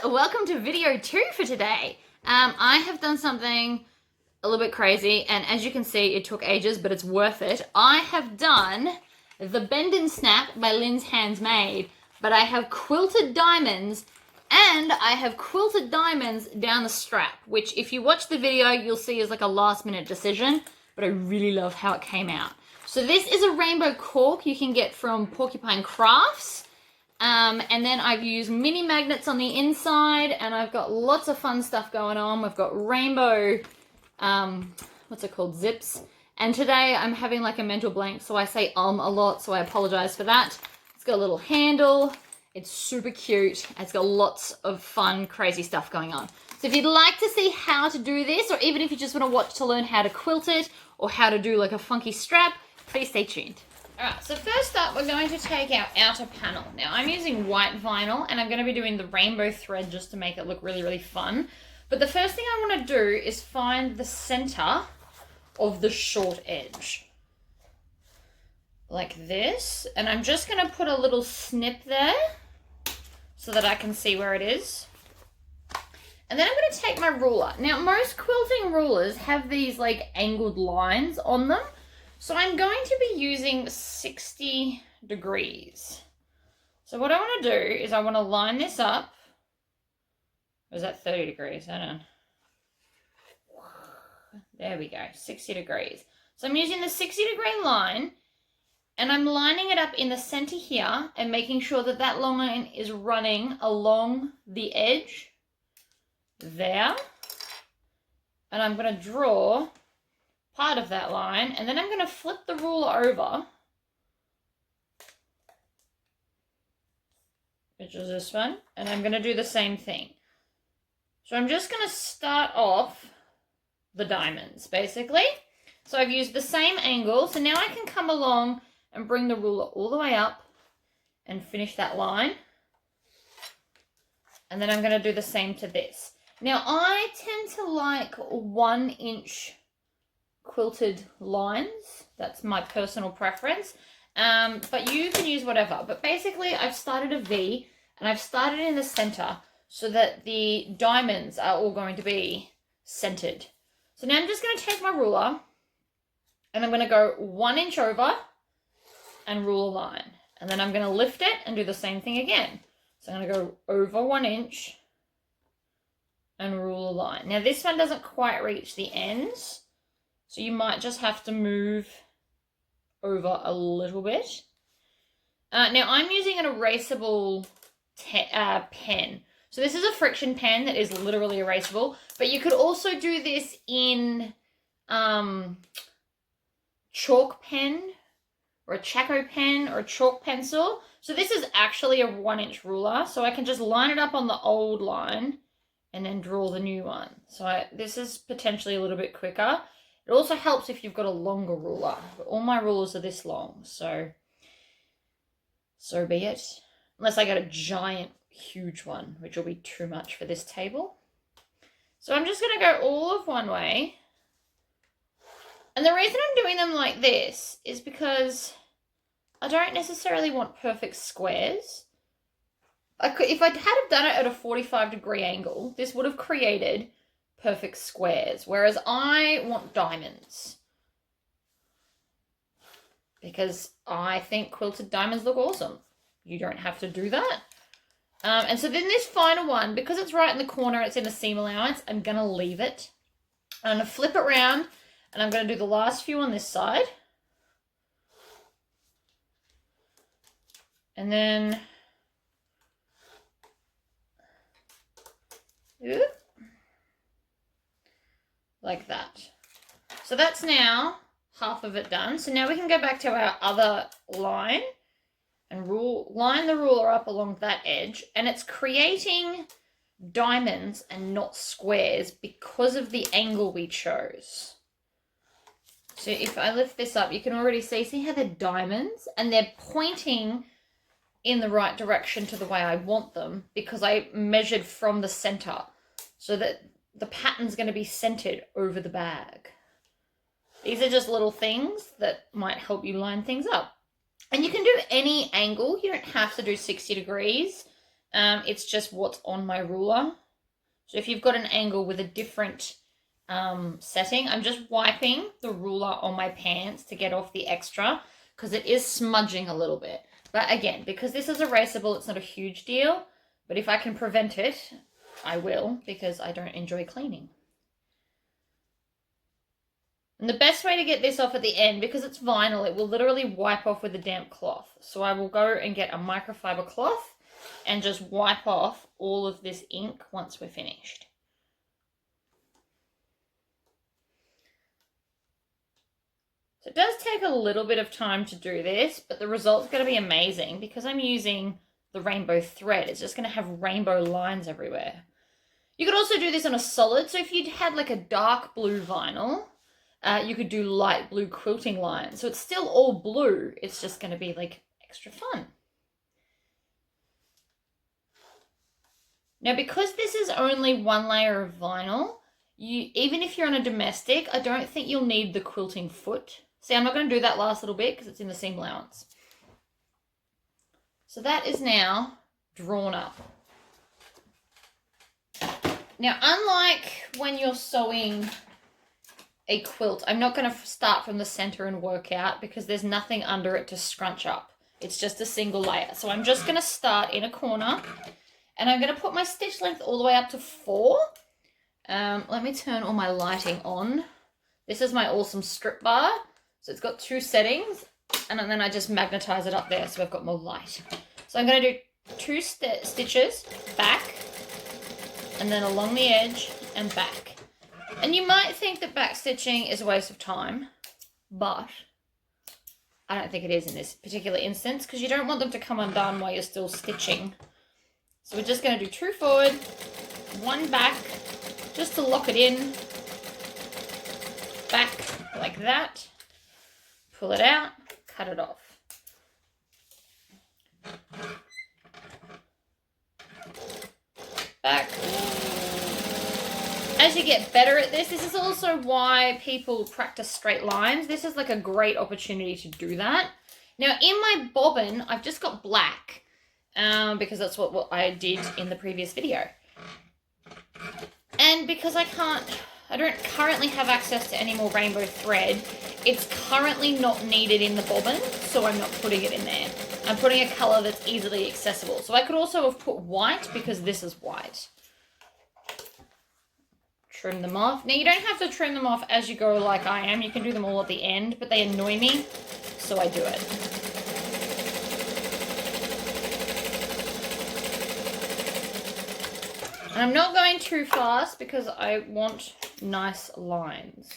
welcome to video 2 for today. I have done something a little bit crazy, and as you can see, it took ages, but it's worth it. I have done the Bend and Snap by Linds Handmade, but I have quilted diamonds, and I have quilted diamonds down the strap, which if you watch the video, you'll see is like a last minute decision, but I really love how it came out. So this is a rainbow cork you can get from Porcupine Crafts. And then I've used mini magnets on the inside, and I've got lots of fun stuff going on. We've got rainbow, what's it called, zips. And today I'm having like a mental blank, so I say a lot, so I apologize for that. It's got a little handle. It's super cute. It's got lots of fun, crazy stuff going on. So if you'd like to see how to do this, or even if you just want to watch to learn how to quilt it, or how to do like a funky strap, please stay tuned. Alright, so first up we're going to take our outer panel. Now I'm using white vinyl, and I'm going to be doing the rainbow thread just to make it look really, really fun. But the first thing I want to do is find the center of the short edge. Like this. And I'm just going to put a little snip there so that I can see where it is. And then I'm going to take my ruler. Now most quilting rulers have these like angled lines on them. So I'm going to be using 60 degrees. So what I want to do is I want to line this up. Or is that 30 degrees? I don't know. There we go, 60 degrees. So I'm using the 60-degree line, and I'm lining it up in the center here and making sure that that line is running along the edge there. And I'm going to draw part of that line, and then I'm going to flip the ruler over, which is this one, and I'm going to do the same thing. So I'm just going to start off the diamonds, basically. So I've used the same angle, so now I can come along and bring the ruler all the way up and finish that line. And then I'm going to do the same to this. Now I tend to like 1-inch quilted lines. That's my personal preference, but you can use whatever. But basically I've started a V, and I've started in the center so that the diamonds are all going to be centered. So now I'm just going to take my ruler, and I'm going to go 1 inch over and rule a line, and then I'm going to lift it and do the same thing again. So I'm going to go over 1 inch and rule a line. Now this one doesn't quite reach the ends, so you might just have to move over a little bit. Now I'm using an erasable pen. So this is a friction pen that is literally erasable, but you could also do this in chalk pen, or a Chaco pen, or a chalk pencil. So this is actually a 1-inch ruler, so I can just line it up on the old line and then draw the new one. So this is potentially a little bit quicker. It also helps if you've got a longer ruler, but all my rulers are this long, so be it. Unless I got a giant, huge one, which will be too much for this table. So I'm just going to go all of one way. And the reason I'm doing them like this is because I don't necessarily want perfect squares. If I had done it at a 45-degree angle, this would have created perfect squares, whereas I want diamonds because I think quilted diamonds look awesome. You don't have to do that. And so then this final one, because it's right in the corner, it's in a seam allowance, I'm going to leave it. I'm going to flip it around, and I'm going to do the last few on this side. And then like that. So that's now half of it done. So now we can go back to our other line and line the ruler up along that edge, and it's creating diamonds and not squares because of the angle we chose. So if I lift this up, you can already see how they're diamonds, and they're pointing in the right direction to the way I want them because I measured from the center so that the pattern's going to be centered over the bag. These are just little things that might help you line things up. And you can do any angle. You don't have to do 60 degrees. It's just what's on my ruler. So if you've got an angle with a different setting, I'm just wiping the ruler on my pants to get off the extra because it is smudging a little bit. But again, because this is erasable, it's not a huge deal. But if I can prevent it, I will, because I don't enjoy cleaning. And the best way to get this off at the end, because it's vinyl, it will literally wipe off with a damp cloth. So I will go and get a microfiber cloth and just wipe off all of this ink once we're finished. So it does take a little bit of time to do this, but the result's going to be amazing because I'm using the rainbow thread. It's just going to have rainbow lines everywhere. You could also do this on a solid. So if you'd had like a dark blue vinyl, you could do light blue quilting lines. So it's still all blue. It's just going to be like extra fun. Now, because this is only one layer of vinyl, even if you're on a domestic, I don't think you'll need the quilting foot. See, I'm not going to do that last little bit because it's in the seam allowance. So that is now drawn up. Now, unlike when you're sewing a quilt, I'm not going to start from the center and work out because there's nothing under it to scrunch up. It's just a single layer. So I'm just going to start in a corner and I'm going to put my stitch length all the way up to 4. Let me turn all my lighting on. This is my awesome strip bar. So it's got 2 settings and then I just magnetize it up there so I've got more light. So I'm going to do 2 stitches back and then along the edge and back. And you might think that back stitching is a waste of time, but I don't think it is in this particular instance because you don't want them to come undone while you're still stitching. So we're just going to do 2 forward, 1 back, just to lock it in, back like that, pull it out, cut it off. Back. As you get better at this is also why people practice straight lines. This is like a great opportunity to do that. Now in my bobbin, I've just got black because that's what I did in the previous video. And because I don't currently have access to any more rainbow thread, it's currently not needed in the bobbin, so I'm not putting it in there. I'm putting a color that's easily accessible. So I could also have put white because this is white. Trim them off. Now you don't have to trim them off as you go like I am. You can do them all at the end, but they annoy me, so I do it. And I'm not going too fast because I want nice lines.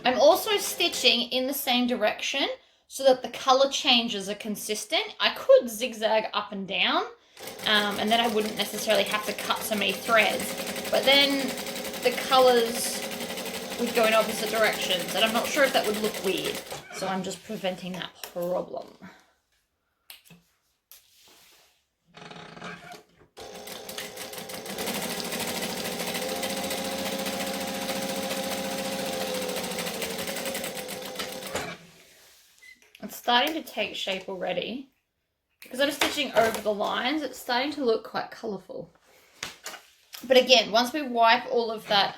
I'm also stitching in the same direction so that the color changes are consistent. I could zigzag up and down, and then I wouldn't necessarily have to cut so many threads, but then the colors would go in opposite directions, and I'm not sure if that would look weird, so I'm just preventing that problem. It's starting to take shape already. Because I'm stitching over the lines, it's starting to look quite colourful. But again, once we wipe all of that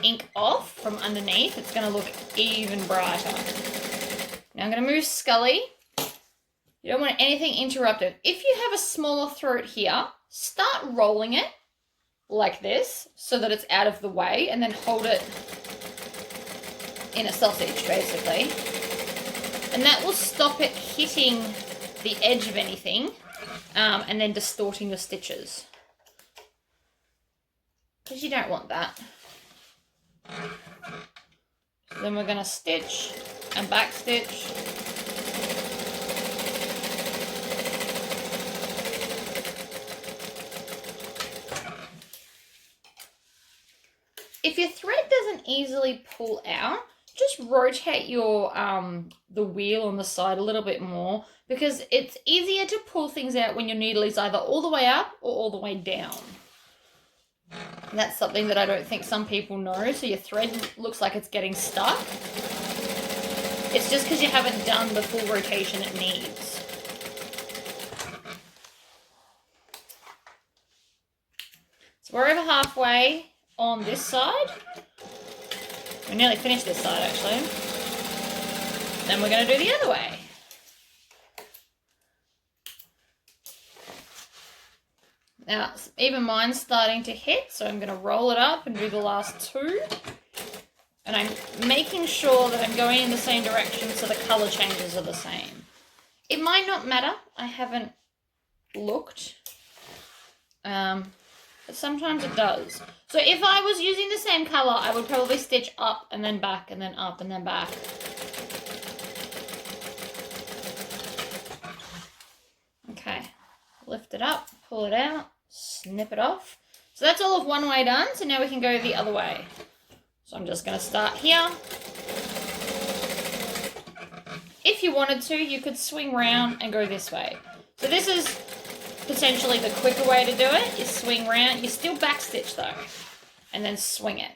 ink off from underneath, it's going to look even brighter. Now I'm going to move Scully. You don't want anything interrupted. If you have a smaller throat here, start rolling it like this so that it's out of the way, and then hold it in a sausage, basically. And that will stop it hitting the edge of anything and then distorting your stitches. Because you don't want that. So then we're going to stitch and back stitch. If your thread doesn't easily pull out, just rotate your the wheel on the side a little bit more, because it's easier to pull things out when your needle is either all the way up or all the way down. And that's something that I don't think some people know, so your thread looks like it's getting stuck. It's just because you haven't done the full rotation it needs. So we're over halfway on this side. We nearly finished this side actually. Then we're going to do the other way. Now, even mine's starting to hit, so I'm going to roll it up and do the last two. And I'm making sure that I'm going in the same direction so the colour changes are the same. It might not matter. I haven't looked. But sometimes it does. So if I was using the same colour, I would probably stitch up and then back and then up and then back. Okay. Lift it up, pull it out, snip it off. So that's all of one way done. So now we can go the other way. So I'm just going to start here. If you wanted to, you could swing round and go this way. So this is potentially the quicker way to do it, is swing round. You still backstitch though, and then swing it.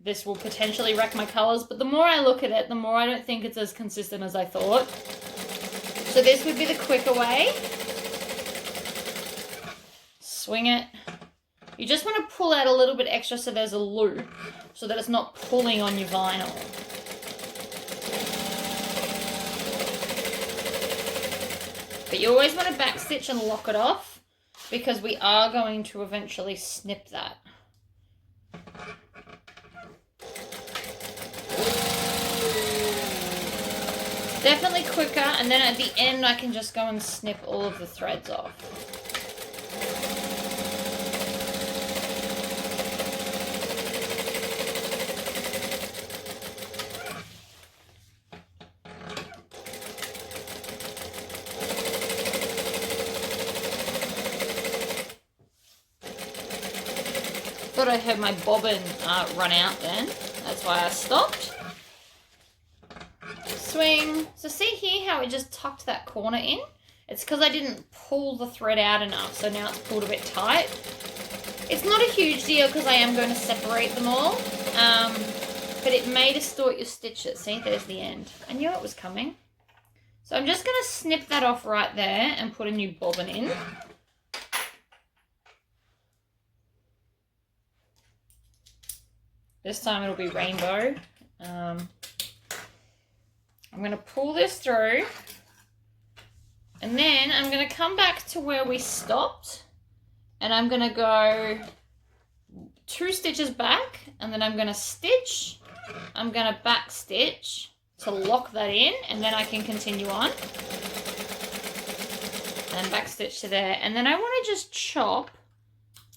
This will potentially wreck my colours, but the more I look at it, the more I don't think it's as consistent as I thought. So this would be the quicker way. Swing it. You just want to pull out a little bit extra so there's a loop, so that it's not pulling on your vinyl. But you always want to backstitch and lock it off, because we are going to eventually snip that. Definitely quicker, and then at the end I can just go and snip all of the threads off. Thought I heard my bobbin run out then. That's why I stopped. Swing. So see here how it just tucked that corner in? It's because I didn't pull the thread out enough, so now it's pulled a bit tight. It's not a huge deal because I am going to separate them all, but it may distort your stitches. See, there's the end. I knew it was coming. So I'm just going to snip that off right there and put a new bobbin in. This time it'll be rainbow. I'm going to pull this through, and then I'm going to come back to where we stopped, and I'm going to go 2 stitches back, and then I'm going to stitch, I'm going to back stitch to lock that in, and then I can continue on. And back stitch to there, and then I want to just chop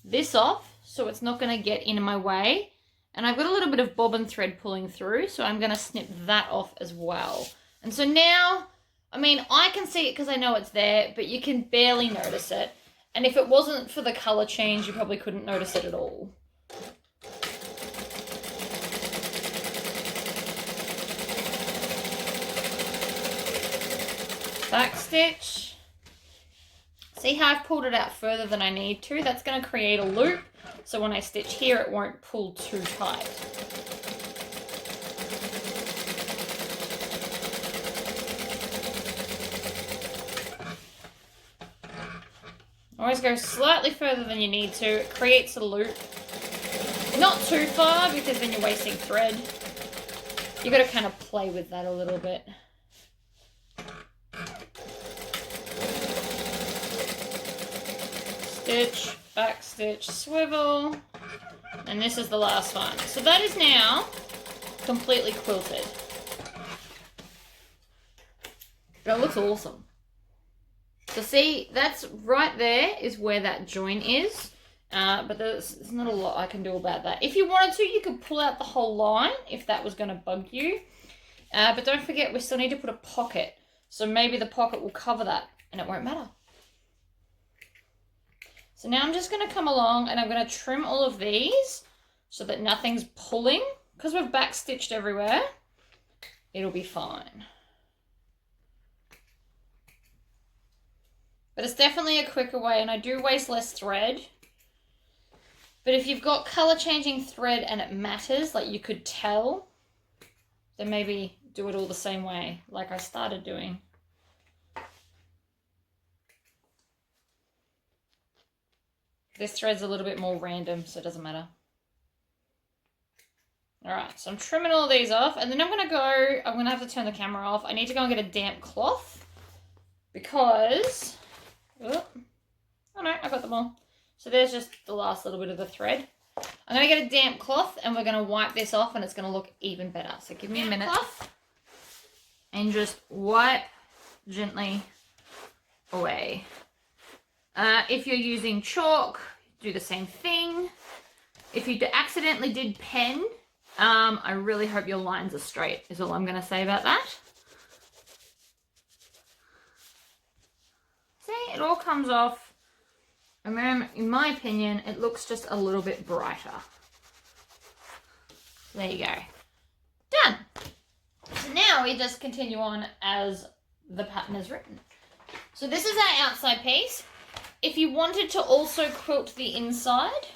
this off so it's not going to get in my way. And I've got a little bit of bobbin thread pulling through, so I'm going to snip that off as well. And so now, I mean, I can see it because I know it's there, but you can barely notice it. And if it wasn't for the colour change, you probably couldn't notice it at all. Back stitch. See how I've pulled it out further than I need to? That's going to create a loop. So when I stitch here, it won't pull too tight. Always go slightly further than you need to. It creates a loop. Not too far, because then you're wasting thread. You've got to kind of play with that a little bit. Stitch, back stitch, swivel, and this is the last one. So that is now completely quilted. But it looks awesome. So see, that's right there is where that join is, but there's not a lot I can do about that. If you wanted to, you could pull out the whole line if that was going to bug you. But don't forget, we still need to put a pocket. So maybe the pocket will cover that and it won't matter. So now I'm just going to come along and I'm going to trim all of these so that nothing's pulling. Because we've back stitched everywhere, it'll be fine. But it's definitely a quicker way, and I do waste less thread. But if you've got colour changing thread and it matters, like you could tell, then maybe do it all the same way, like I started doing. This thread's a little bit more random, so it doesn't matter. Alright, so I'm trimming all these off, and then I'm going to have to turn the camera off. I need to go and get a damp cloth, because, oh no, I got them all. So there's just the last little bit of the thread. I'm going to get a damp cloth, and we're going to wipe this off, and it's going to look even better. So give me a minute. And just wipe gently away. If you're using chalk, do the same thing. If you accidentally did pen, I really hope your lines are straight, is all I'm going to say about that. See, it all comes off. In my opinion, it looks just a little bit brighter. There you go. Done. So now we just continue on as the pattern is written. So this is our outside piece. If you wanted to also quilt the inside,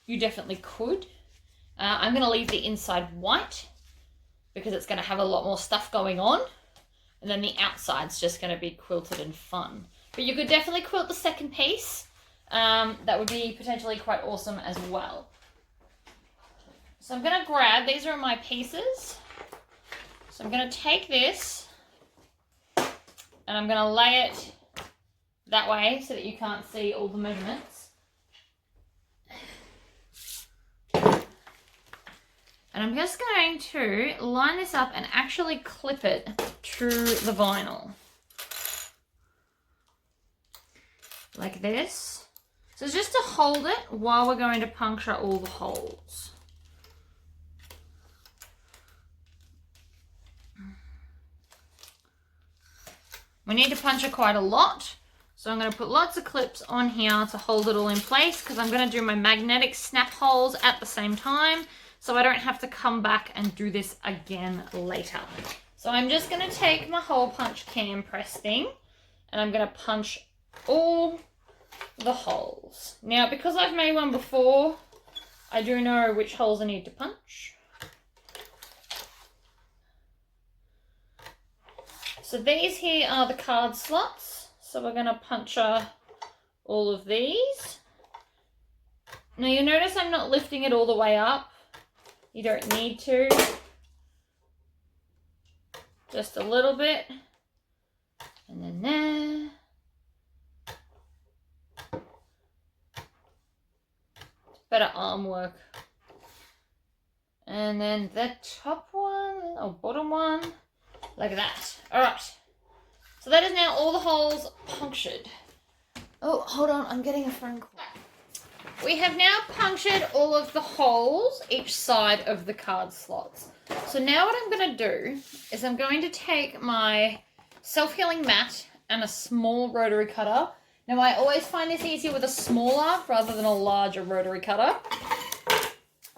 you definitely could. I'm going to leave the inside white because it's going to have a lot more stuff going on. And then the outside's just going to be quilted and fun. But you could definitely quilt the second piece. That would be potentially quite awesome as well. So I'm going to grab, these are my pieces. So I'm going to take this and I'm going to lay it that way so that you can't see all the measurements. And I'm just going to line this up and actually clip it to the vinyl. Like this. So it's just to hold it while we're going to puncture all the holes. We need to puncture quite a lot. So I'm going to put lots of clips on here to hold it all in place because I'm going to do my magnetic snap holes at the same time so I don't have to come back and do this again later. So I'm just going to take my hole punch cam press thing and I'm going to punch all the holes. Now because I've made one before, I do know which holes I need to punch. So these here are the card slots. So we're going to puncture all of these. Now you'll notice I'm not lifting it all the way up. You don't need to. Just a little bit. And then there. Better arm work. And then the top one, or bottom one, like that. Alright. So that is now all the holes punctured. Oh, hold on, I'm getting a phone call. We have now punctured all of the holes each side of the card slots. So now what I'm going to do is I'm going to take my self-healing mat and a small rotary cutter. Now I always find this easier with a smaller rather than a larger rotary cutter.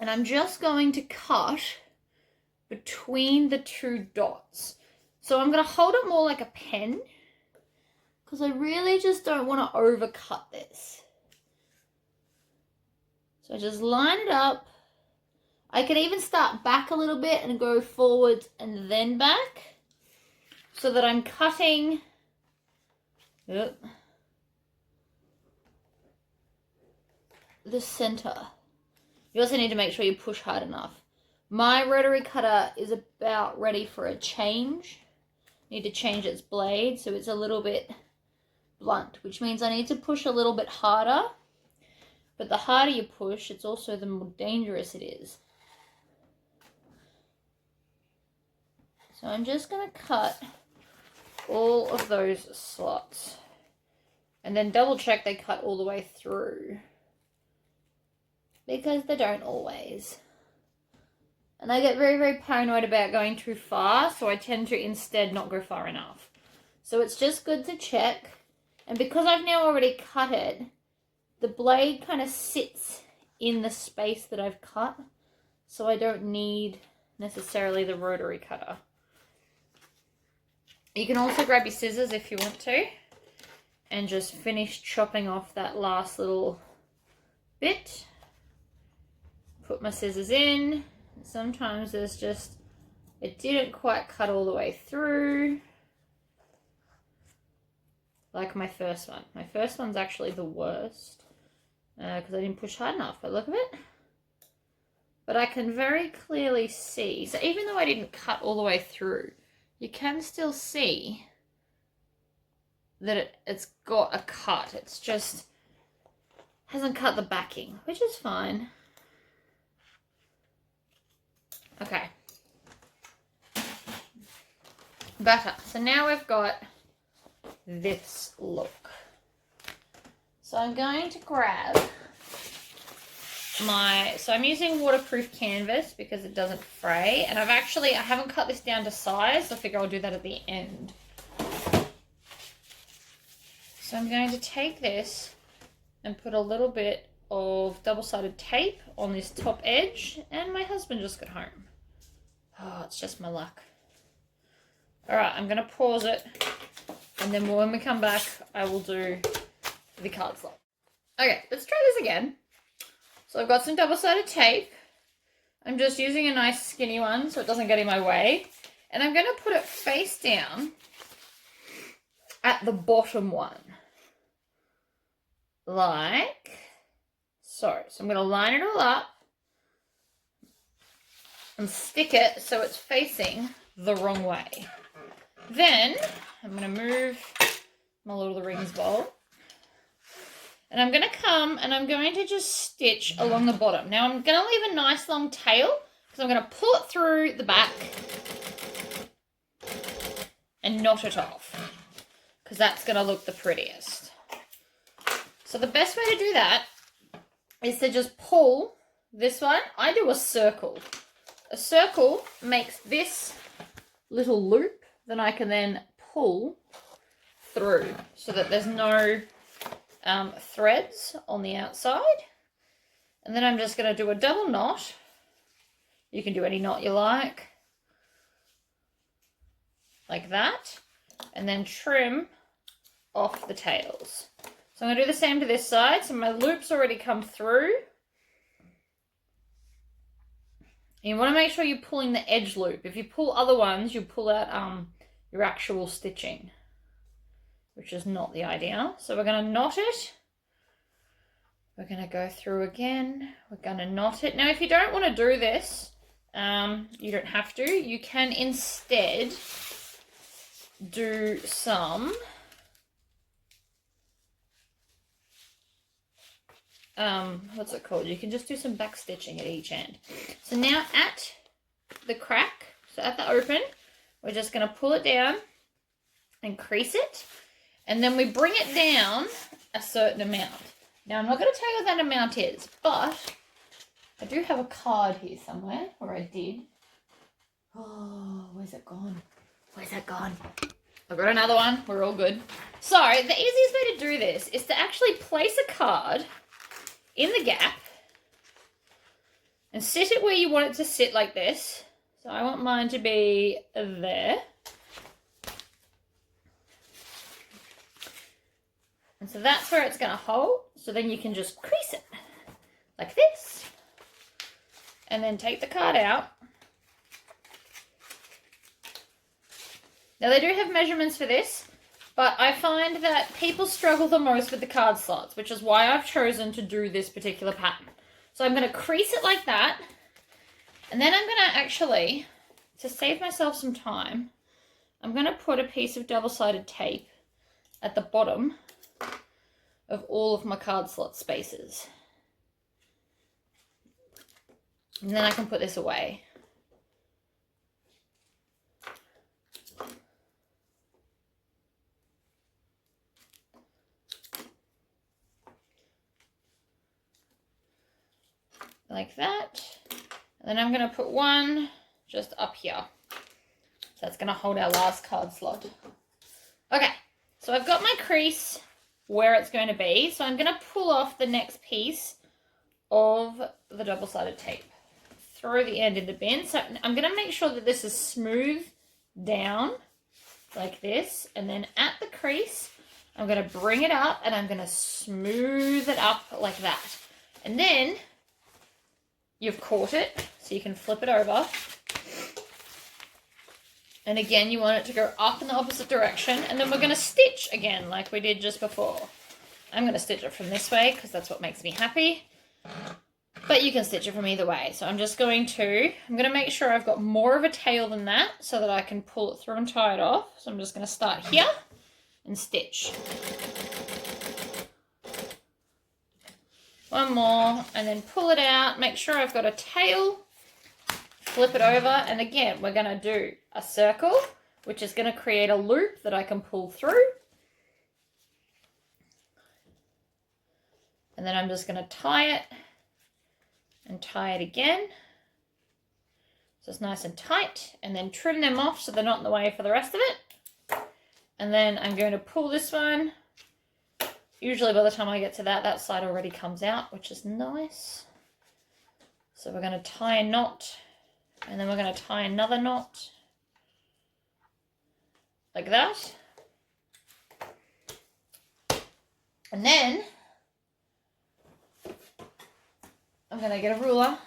And I'm just going to cut between the two dots. So I'm going to hold it more like a pen because I really just don't want to overcut this. So I just line it up. I can even start back a little bit and go forwards and then back so that I'm cutting the center. You also need to make sure you push hard enough. My rotary cutter is about ready for a change. Need to change its blade so it's a little bit blunt, which means I need to push a little bit harder. But the harder you push, it's also the more dangerous it is. So I'm just going to cut all of those slots. And then double check they cut all the way through. Because they don't always. And I get very, very paranoid about going too far, so I tend to instead not go far enough. So it's just good to check. And because I've now already cut it, the blade kind of sits in the space that I've cut, so I don't need necessarily the rotary cutter. You can also grab your scissors if you want to, and just finish chopping off that last little bit. Put my scissors in. Sometimes there's just, it didn't quite cut all the way through. Like my first one. My first one's actually the worst. because I didn't push hard enough by the look of it. But I can very clearly see, so even though I didn't cut all the way through, you can still see that it's got a cut. It's just hasn't cut the backing, which is fine. Okay. Better. So now we've got this look. So I'm going to grab so I'm using waterproof canvas because it doesn't fray, and I haven't cut this down to size, so I figure I'll do that at the end. So I'm going to take this and put a little bit of double-sided tape on this top edge, and my husband just got home. Oh, it's just my luck. All right, I'm going to pause it, and then when we come back, I will do the card slot. Okay, let's try this again. So I've got some double-sided tape. I'm just using a nice skinny one so it doesn't get in my way. And I'm going to put it face down at the bottom one. Like so. So I'm going to line it all up and stick it so it's facing the wrong way. Then I'm going to move my Lord of the Rings bowl. And I'm going to come and I'm going to just stitch along the bottom. Now I'm going to leave a nice long tail because I'm going to pull it through the back and knot it off because that's going to look the prettiest. So the best way to do that is to just pull this one. I do a circle. A circle makes this little loop that I can then pull through so that there's no threads on the outside. And then I'm just going to do a double knot. You can do any knot you like that, and then trim off the tails. So I'm going to do the same to this side. So my loop's already come through. And you want to make sure you're pulling the edge loop. If you pull other ones, you pull out your actual stitching, which is not the idea. So we're going to knot it. We're going to go through again. We're going to knot it. Now, if you don't want to do this, you don't have to. You can instead do some what's it called? You can just do some back stitching at each end. So now at the crack, so at the open, we're just going to pull it down and crease it. And then we bring it down a certain amount. Now, I'm not going to tell you what that amount is, but I do have a card here somewhere, or I did. Oh, where's it gone? Where's it gone? I've got another one. We're all good. So, the easiest way to do this is to actually place a card in the gap and sit it where you want it to sit like this. So, I want mine to be there. And so that's where it's going to hold. So then you can just crease it like this. And then take the card out. Now they do have measurements for this, but I find that people struggle the most with the card slots, which is why I've chosen to do this particular pattern. So I'm going to crease it like that. And then I'm going to actually, to save myself some time, I'm going to put a piece of double-sided tape at the bottom of all of my card slot spaces. And then I can put this away. Like that. And then I'm going to put one just up here. So that's going to hold our last card slot. Okay, so I've got my crease where it's going to be. So I'm going to pull off the next piece of the double-sided tape. Throw the end in the bin. So I'm going to make sure that this is smooth down like this. And then at the crease, I'm going to bring it up and I'm going to smooth it up like that. And then you've caught it, so you can flip it over. And again, you want it to go up in the opposite direction. And then we're going to stitch again like we did just before. I'm going to stitch it from this way because that's what makes me happy. But you can stitch it from either way. So I'm going to make sure I've got more of a tail than that so that I can pull it through and tie it off. So I'm just going to start here and stitch. One more, and then pull it out. Make sure I've got a tail. Flip it over, and again, we're going to do a circle, which is going to create a loop that I can pull through. And then I'm just going to tie it and tie it again. So it's nice and tight, and then trim them off so they're not in the way for the rest of it. And then I'm going to pull this one. Usually by the time I get to that side already comes out, which is nice. So we're going to tie a knot, and then we're going to tie another knot like that. And then I'm going to get a ruler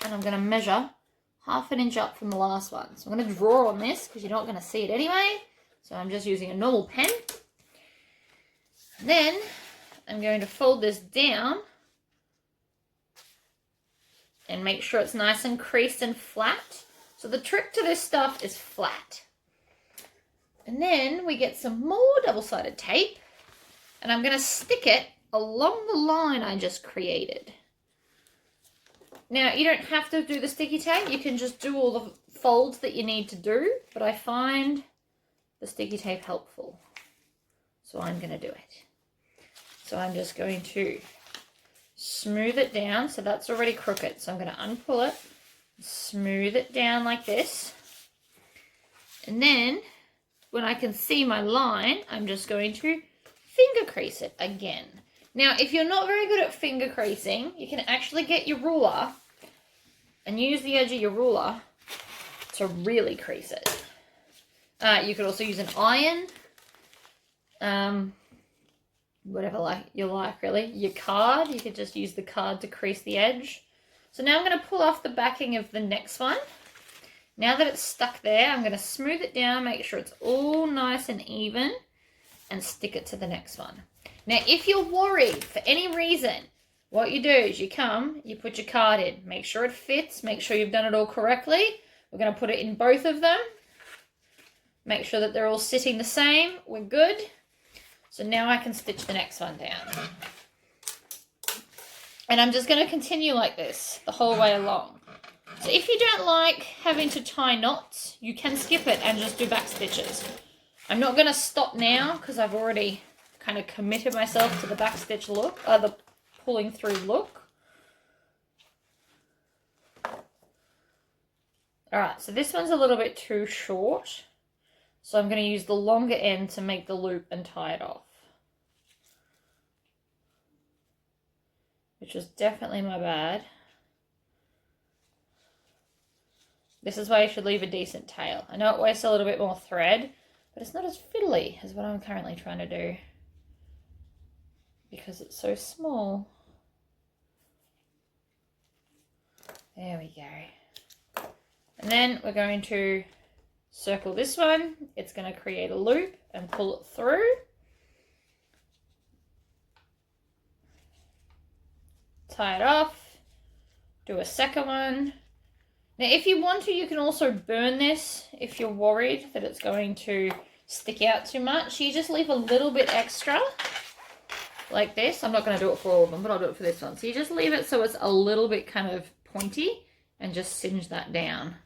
and I'm going to measure 1/2 inch up from the last one. So I'm going to draw on this because you're not going to see it anyway. So I'm just using a normal pen. Then I'm going to fold this down and make sure it's nice and creased and flat. So the trick to this stuff is flat. And then we get some more double-sided tape, and I'm going to stick it along the line I just created. Now, you don't have to do the sticky tape. You can just do all the folds that you need to do, but I find the sticky tape helpful. So I'm going to do it. So I'm just going to smooth it down. So that's already crooked. So I'm going to unpull it, smooth it down like this. And then when I can see my line, I'm just going to finger crease it again. Now, if you're not very good at finger creasing, you can actually get your ruler and use the edge of your ruler to really crease it. You could also use an iron. Whatever you like, really. Your card, you could just use the card to crease the edge. So now I'm going to pull off the backing of the next one. Now that it's stuck there, I'm going to smooth it down, make sure it's all nice and even, and stick it to the next one. Now, if you're worried for any reason, what you do is you put your card in, make sure it fits, make sure you've done it all correctly. We're going to put it in both of them. Make sure that they're all sitting the same. We're good. So now I can stitch the next one down. And I'm just going to continue like this the whole way along. So if you don't like having to tie knots, you can skip it and just do back stitches. I'm not going to stop now because I've already kind of committed myself to the back stitch look, the pulling through look. All right, so this one's a little bit too short. So I'm going to use the longer end to make the loop and tie it off. Which was definitely my bad. This is why you should leave a decent tail. I know it wastes a little bit more thread, but it's not as fiddly as what I'm currently trying to do. Because it's so small. There we go. And then we're going to circle this one. It's going to create a loop and pull it through. Tie it off. Do a second one. Now, if you want to, you can also burn this if you're worried that it's going to stick out too much. You just leave a little bit extra like this. I'm not going to do it for all of them, but I'll do it for this one. So you just leave it so it's a little bit kind of pointy and just singe that down.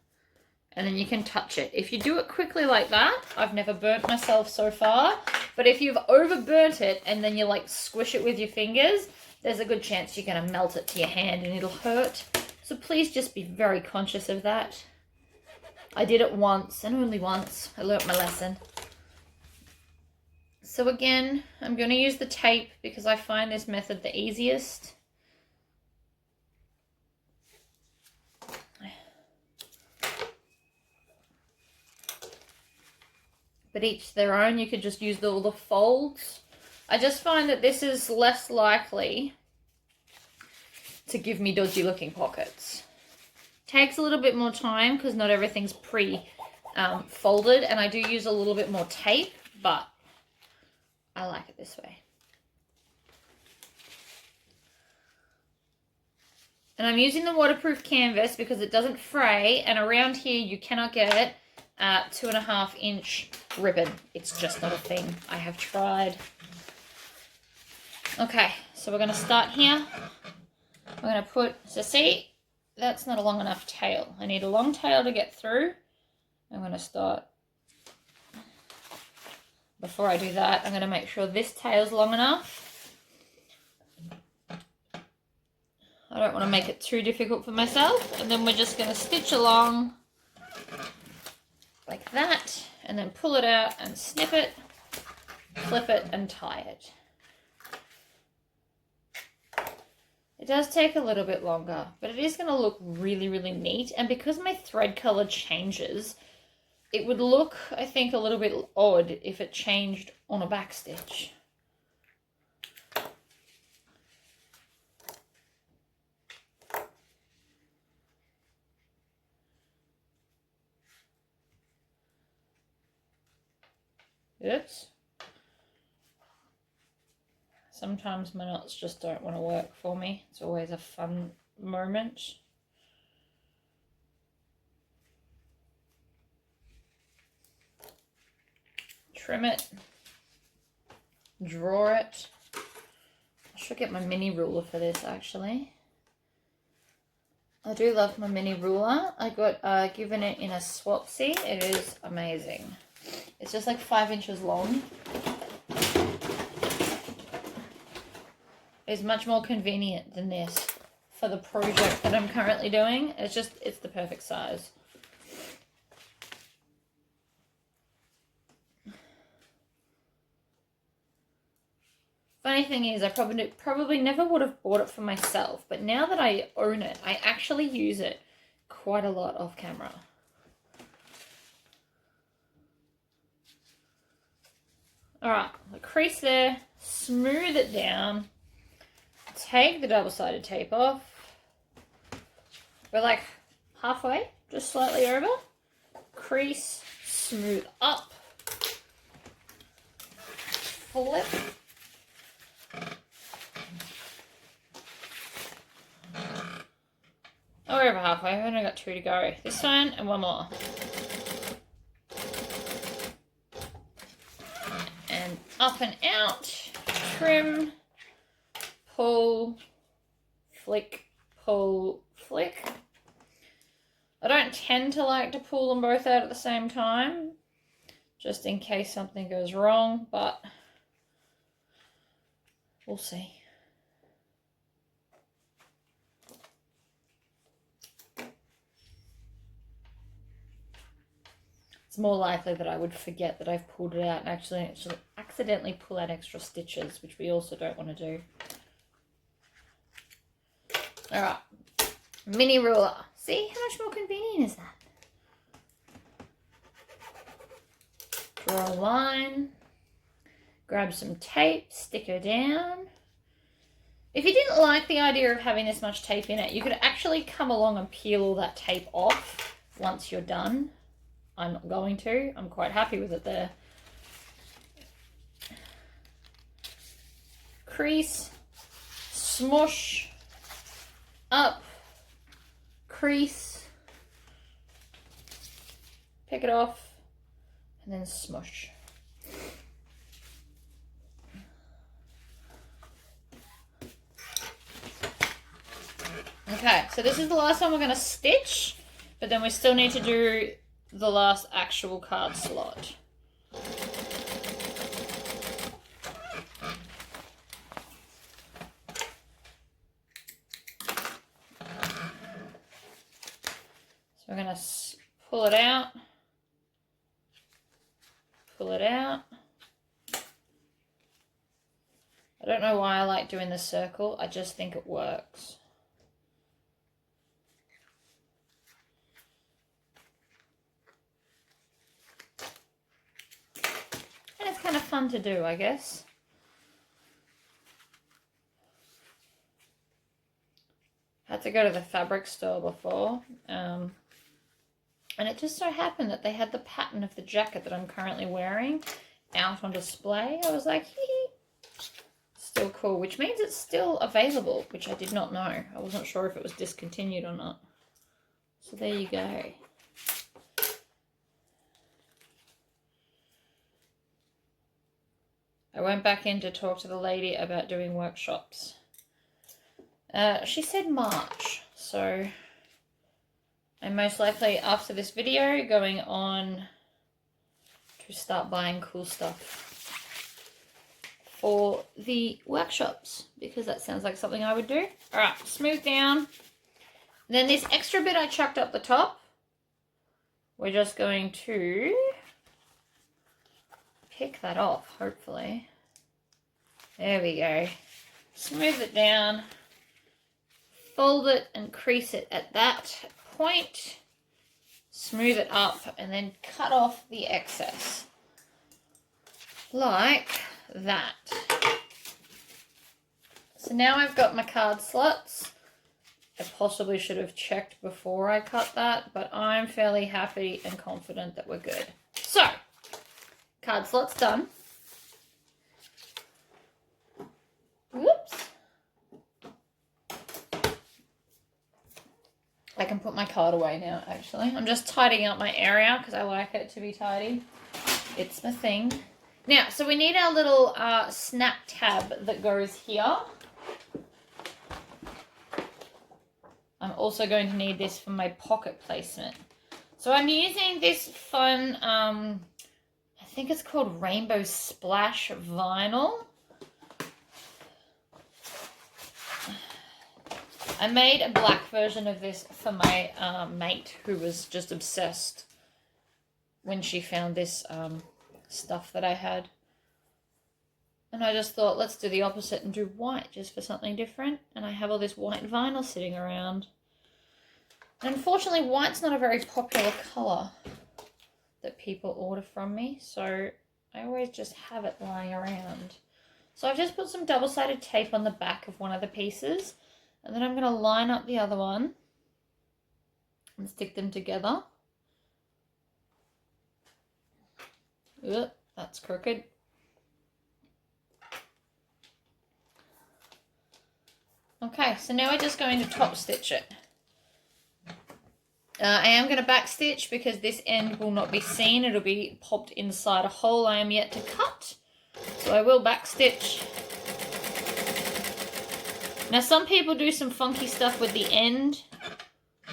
And then you can touch it. If you do it quickly like that, I've never burnt myself so far, but if you've overburnt it and then you like squish it with your fingers, there's a good chance you're going to melt it to your hand and it'll hurt. So please just be very conscious of that. I did it once and only once. I learnt my lesson. So again, I'm going to use the tape because I find this method the easiest. But each their own. You could just use all the folds. I just find that this is less likely to give me dodgy looking pockets. Takes a little bit more time because not everything's folded, and I do use a little bit more tape, but I like it this way. And I'm using the waterproof canvas because it doesn't fray, and around here you cannot get 2.5 inch ribbon. It's just not a thing. I have tried. Okay, so we're going to start here. We're going to put, so see, that's not a long enough tail. I need a long tail to get through. I'm going to start, before I do that, I'm going to make sure this tail's long enough. I don't want to make it too difficult for myself. And then we're just going to stitch along like that, and then pull it out and snip it, flip it, and tie it. It does take a little bit longer, but it is going to look really, really neat. And because my thread color changes, it would look, I think, a little bit odd if it changed on a back stitch. Oops. Sometimes my knots just don't want to work for me. It's always a fun moment. Trim it. Draw it. I should get my mini ruler for this, actually. I do love my mini ruler. I got given it in a swapsy. It is amazing. It's just like 5 inches long. Is much more convenient than this for the project that I'm currently doing. It's the perfect size. Funny thing is, I probably never would have bought it for myself, but now that I own it, I actually use it quite a lot off camera. Alright, the crease there, smooth it down. Take the double-sided tape off. We're like halfway, just slightly over. Crease, smooth up. Flip. Oh, we're over halfway. I've only got 2 to go. This one and one more. And up and out. Trim. Pull, flick, pull, flick. I don't tend to like to pull them both out at the same time, just in case something goes wrong, but we'll see. It's more likely that I would forget that I've pulled it out and actually accidentally pull out extra stitches, which we also don't want to do. Alright, mini ruler. See how much more convenient is that? Draw a line, grab some tape, stick her down. If you didn't like the idea of having this much tape in it, you could actually come along and peel all that tape off once you're done. I'm not going to. I'm quite happy with it there. Crease, smush, up, crease, pick it off, and then smush. Okay, so this is the last one we're going to stitch, but then we still need to do the last actual card slot. So we're going to pull it out, pull it out. I don't know why I like doing the circle, I just think it works. And it's kind of fun to do, I guess. Had to go to the fabric store before, and it just so happened that they had the pattern of the jacket that I'm currently wearing out on display. I was like, hee hee, let's still cool, which means it's still available, which I did not know. I wasn't sure if it was discontinued or not. So there you go. I went back in to talk to the lady about doing workshops. She said March, so I'm most likely, after this video, going on to start buying cool stuff for the workshops, because that sounds like something I would do. All right, smooth down. And then this extra bit I chucked up the top, we're just going to pick that off, hopefully. There we go. Smooth it down, fold it and crease it at that point, smooth it up, and then cut off the excess like that. So now I've got my card slots. I possibly should have checked before I cut that, but I'm fairly happy and confident that we're good. So, card slots done. Whoops. I can put my card away now, actually. I'm just tidying up my area because I like it to be tidy. It's my thing. Now, so we need our little snap tab that goes here. I'm also going to need this for my pocket placement. So I'm using this fun, I think it's called Rainbow Splash vinyl. I made a black version of this for my mate who was just obsessed when she found this stuff that I had. And I just thought, let's do the opposite and do white just for something different. And I have all this white vinyl sitting around. And unfortunately, white's not a very popular colour that people order from me. So I always just have it lying around. So I've just put some double-sided tape on the back of one of the pieces. And then I'm going to line up the other one and stick them together. Ugh, that's crooked. Okay, so now we're just going to top stitch it. I am going to back stitch because this end will not be seen. It'll be popped inside a hole I am yet to cut. So I will back stitch. Now some people do some funky stuff with the end.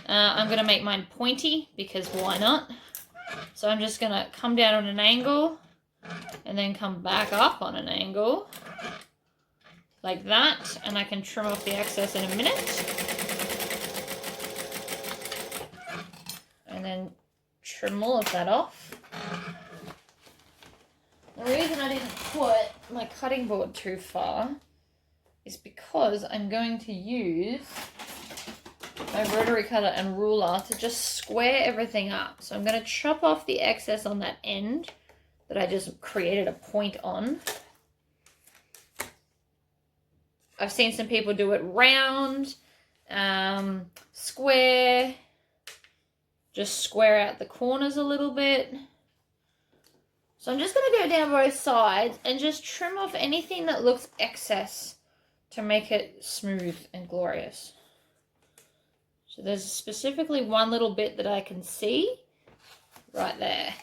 I'm going to make mine pointy because why not? So I'm just going to come down on an angle and then come back up on an angle like that, and I can trim off the excess in a minute. And then trim all of that off. The reason I didn't put my cutting board too far is because I'm going to use my rotary cutter and ruler to just square everything up. So I'm going to chop off the excess on that end that I just created a point on. I've seen some people do it round, square, just square out the corners a little bit. So I'm just going to go down both sides and just trim off anything that looks excess to make it smooth and glorious. So there's specifically one little bit that I can see right there.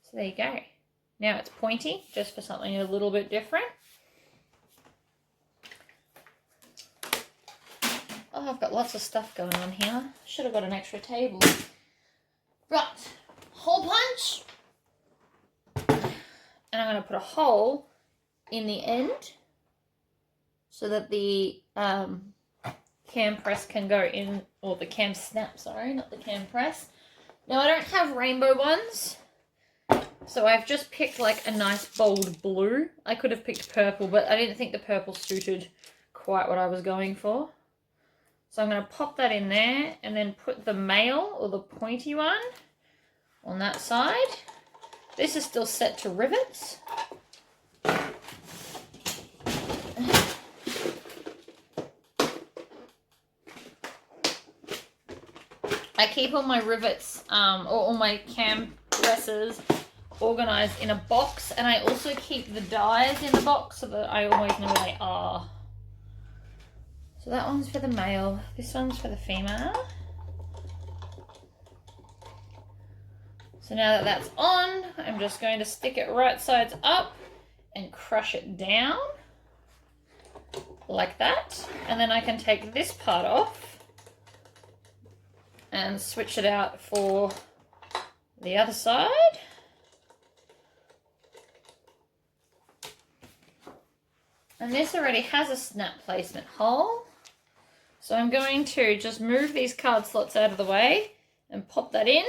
So there you go. Now it's pointy, just for something a little bit different. Oh, I've got lots of stuff going on here. Should have got an extra table. Right, hole punch. And I'm going to put a hole in the end so that the cam press can go in, or the cam snap, sorry, not the cam press. Now I don't have rainbow ones, so I've just picked like a nice bold blue. I could have picked purple, but I didn't think the purple suited quite what I was going for. So I'm going to pop that in there and then put the male or the pointy one on that side. This is still set to rivets. I keep all my rivets or all my cam presses organized in a box, and I also keep the dies in the box so that I always know where they are. So that one's for the male, this one's for the female. So now that that's on, I'm just going to stick it right sides up and crush it down like that. And then I can take this part off and switch it out for the other side. And this already has a snap placement hole. So I'm going to just move these card slots out of the way and pop that in.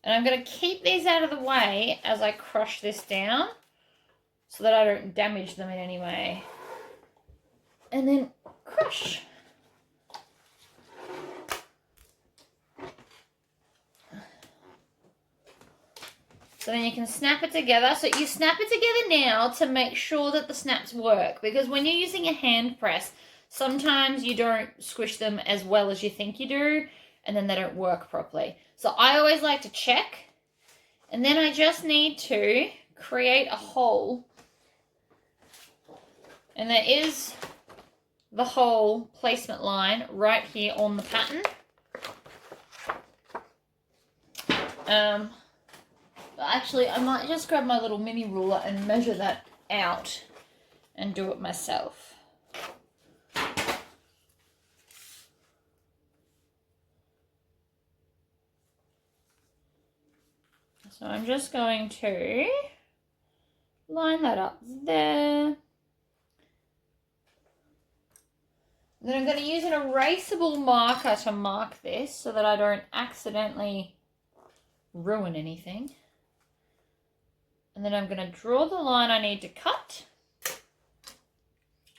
And I'm going to keep these out of the way as I crush this down so that I don't damage them in any way. And then crush. So then you can snap it together. So you snap it together now to make sure that the snaps work. Because when you're using a hand press, sometimes you don't squish them as well as you think you do. And then they don't work properly. So I always like to check. And then I just need to create a hole. And there is the hole placement line right here on the pattern. Actually, I might just grab my little mini ruler and measure that out and do it myself. So I'm just going to line that up there. Then I'm going to use an erasable marker to mark this so that I don't accidentally ruin anything. And then I'm going to draw the line I need to cut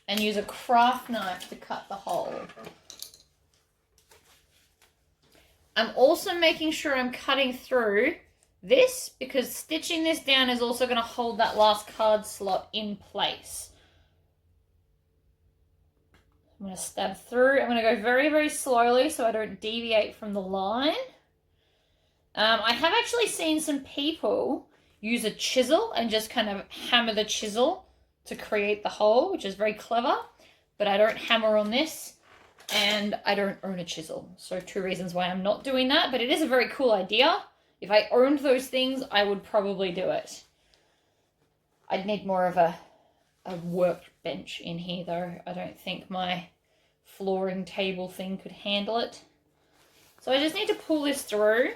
and use a craft knife to cut the hole. I'm also making sure I'm cutting through this because stitching this down is also going to hold that last card slot in place. I'm going to stab through. I'm going to go very, very slowly so I don't deviate from the line. I have actually seen some people use a chisel and just kind of hammer the chisel to create the hole, which is very clever, but I don't hammer on this and I don't own a chisel. So 2 reasons why I'm not doing that, but it is a very cool idea. If I owned those things, I would probably do it. I'd need more of a workbench in here though. I don't think my flooring table thing could handle it. So I just need to pull this through.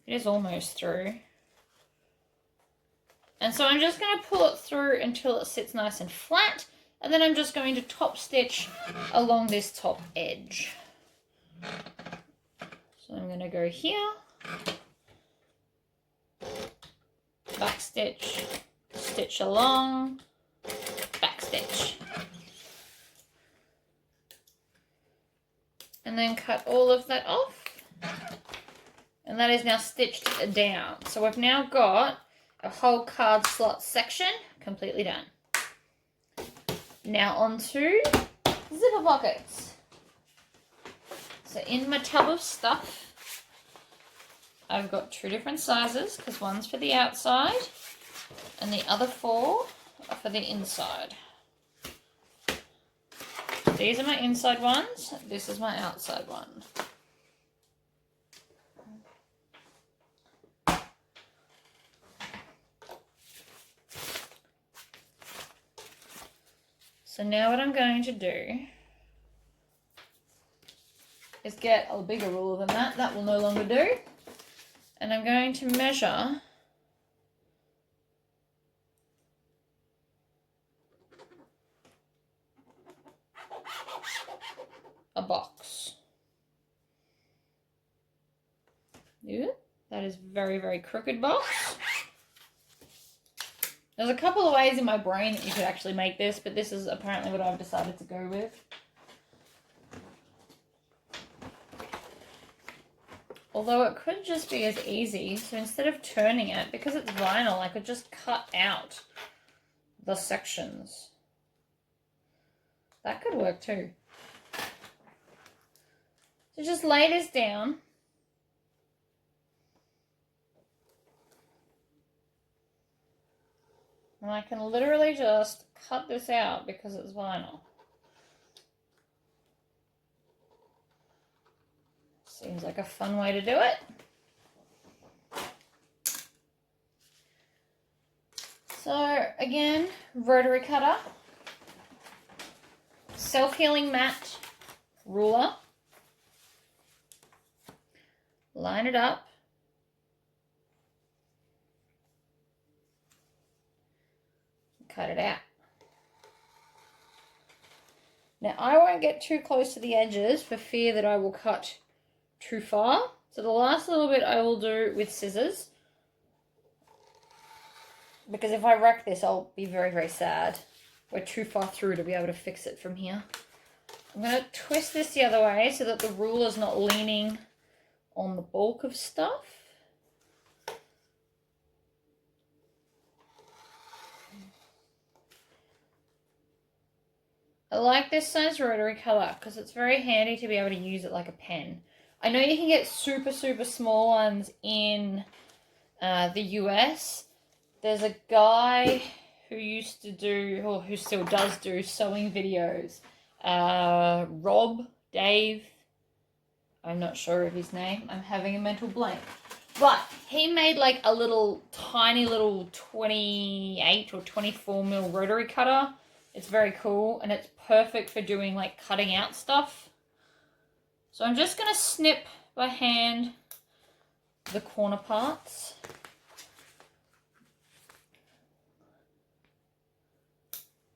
It is almost through. And so I'm just going to pull it through until it sits nice and flat. And then I'm just going to top stitch along this top edge. So I'm going to go here. Back stitch, stitch along, back stitch. And then cut all of that off. And that is now stitched down. So we've now got a whole card slot section completely done. Now onto zipper pockets. So in my tub of stuff, I've got 2 different sizes because one's for the outside and the other 4 are for the inside. These are my inside ones. This is my outside one. So now what I'm going to do is get a bigger ruler than that. That will no longer do. And I'm going to measure a box. Yeah, that is very, very crooked box. There's a couple of ways in my brain that you could actually make this, but this is apparently what I've decided to go with. Although it could just be as easy, so instead of turning it, because it's vinyl, I could just cut out the sections. That could work too. So just lay this down. And I can literally just cut this out because it's vinyl. Seems like a fun way to do it. So again, rotary cutter, self-healing mat, ruler, line it up, cut it out. Now I won't get too close to the edges for fear that I will cut too far. So the last little bit I will do with scissors, because if I wreck this I'll be very, very sad. We're too far through to be able to fix it from here. I'm going to twist this the other way so that the ruler's not leaning on the bulk of stuff. I like this size rotary cutter because it's very handy to be able to use it like a pen. I know you can get super, super small ones in the US. There's a guy who used to do, or who still does do, sewing videos. Dave, I'm not sure of his name. I'm having a mental blank. But he made like a little, tiny little 28 or 24 mil rotary cutter. It's very cool and it's perfect for doing like cutting out stuff. So I'm just going to snip by hand the corner parts.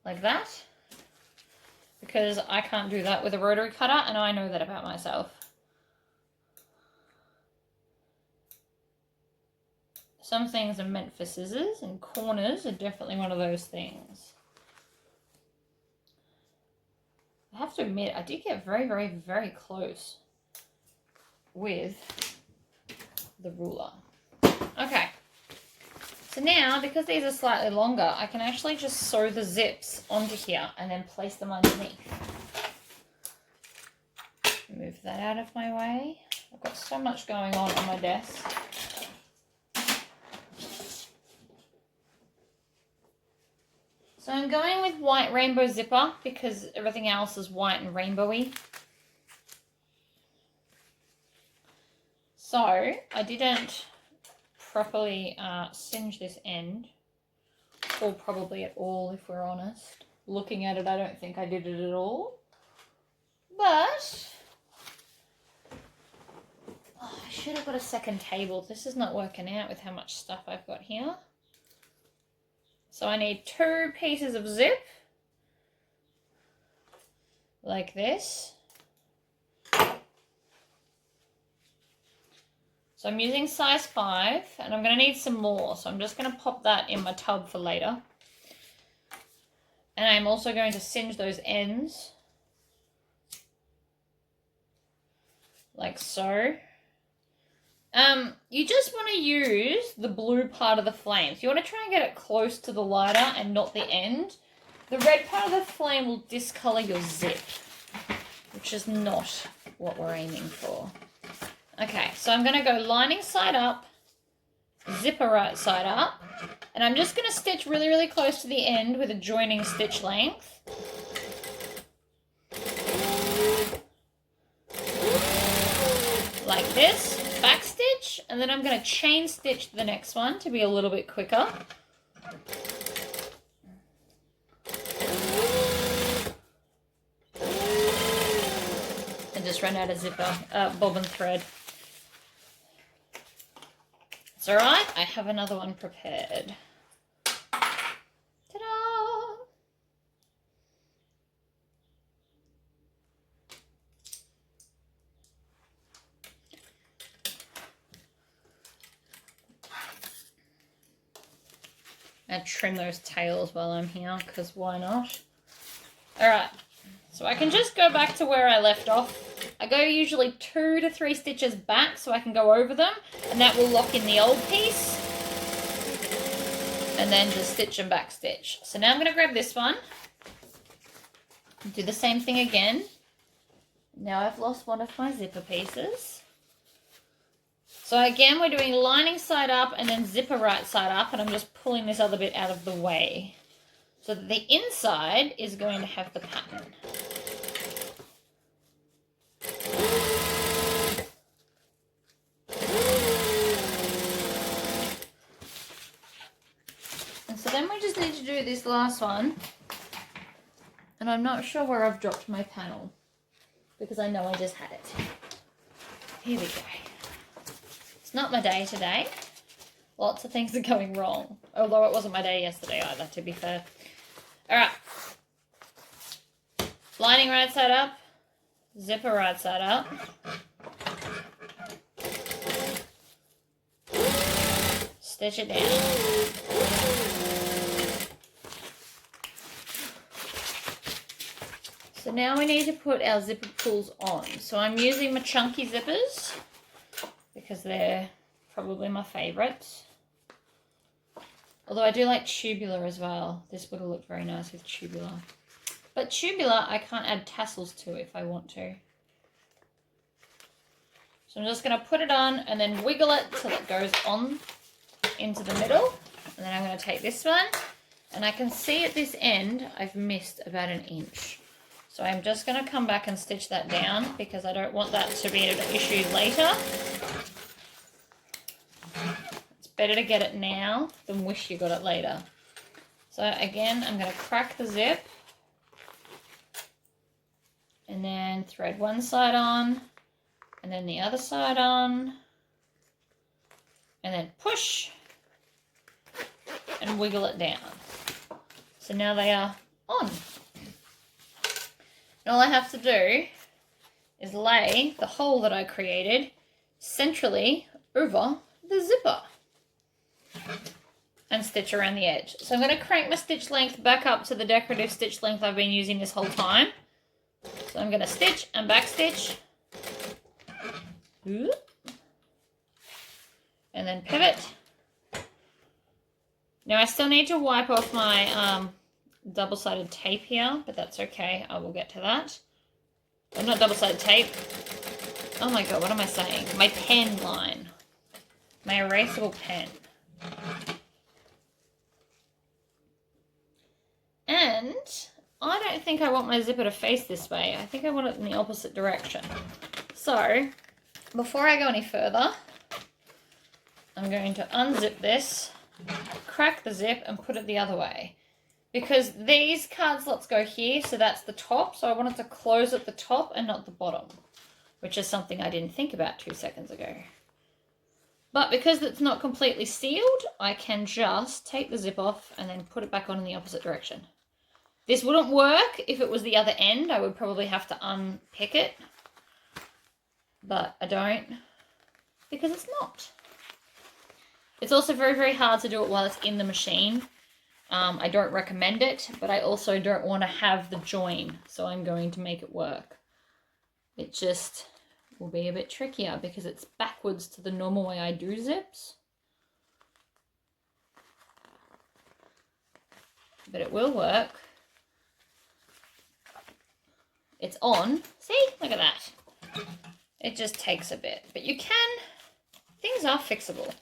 Like that. Because I can't do that with a rotary cutter and I know that about myself. Some things are meant for scissors and corners are definitely one of those things. I have to admit, I did get very, very, very close with the ruler. Okay. So now, because these are slightly longer, I can actually just sew the zips onto here and then place them underneath. Move that out of my way. I've got so much going on my desk. So I'm going with white rainbow zipper because everything else is white and rainbowy. So I didn't properly singe this end, or probably at all if we're honest. Looking at it, I don't think I did it at all. But I should have got a second table. This is not working out with how much stuff I've got here. So I need 2 pieces of zip, like this. So I'm using size 5, and I'm going to need some more. So I'm just going to pop that in my tub for later. And I'm also going to singe those ends, like so. You just want to use the blue part of the flame. So you want to try and get it close to the lighter and not the end. The red part of the flame will discolor your zip, which is not what we're aiming for. Okay, so I'm going to go lining side up, zipper right side up, and I'm just going to stitch really, really close to the end with a joining stitch length. Like this. Back stitch, and then I'm going to chain stitch the next one to be a little bit quicker. And just run out of zipper, bobbin thread. It's alright, I have another one prepared. Ta-da! And trim those tails while I'm here, because why not? Alright, so I can just go back to where I left off. I go usually 2 to 3 stitches back so I can go over them, and that will lock in the old piece. And then just stitch and back stitch. So now I'm going to grab this one, do the same thing again, Now I've lost one of my zipper pieces. So again, we're doing lining side up and then zipper right side up, and I'm just pulling this other bit out of the way so that the inside is going to have the pattern. And so then we just need to do this last one, and I'm not sure where I've dropped my panel because I know I just had it. Here we go. It's not my day today. Lots of things are going wrong. Although it wasn't my day yesterday either, to be fair. Alright. Lining right side up. Zipper right side up. Stitch it down. So now we need to put our zipper pulls on. So I'm using my chunky zippers because they're probably my favourites. Although I do like tubular as well. This would have looked very nice with tubular. But tubular I can't add tassels to if I want to. So I'm just going to put it on and then wiggle it till it goes on into the middle. And then I'm going to take this one. And I can see at this end I've missed about 1 inch. So I'm just going to come back and stitch that down because I don't want that to be an issue later. It's better to get it now than wish you got it later. So again, I'm going to crack the zip and then thread one side on and then the other side on and then push and wiggle it down. So now they are on. And all I have to do is lay the hole that I created centrally over the zipper and stitch around the edge. So I'm going to crank my stitch length back up to the decorative stitch length I've been using this whole time. So I'm going to stitch and back stitch. And then pivot. Now I still need to wipe off my double-sided tape here, but that's okay. I will get to that. Oh, not double-sided tape. Oh my god, what am I saying? My pen line. My erasable pen. And I don't think I want my zipper to face this way. I think I want it in the opposite direction. So, before I go any further, I'm going to unzip this, crack the zip, and put it the other way. Because these card slots go here, so that's the top. So I want it to close at the top and not the bottom, which is something I didn't think about 2 seconds ago. But because it's not completely sealed, I can just take the zip off and then put it back on in the opposite direction. This wouldn't work if it was the other end. I would probably have to unpick it. But I don't, because it's not. It's also very, very hard to do it while it's in the machine. I don't recommend it, but I also don't want to have the join, so I'm going to make it work. It just will be a bit trickier because it's backwards to the normal way I do zips. But it will work. It's on. See? Look at that. It just takes a bit. But you can, things are fixable.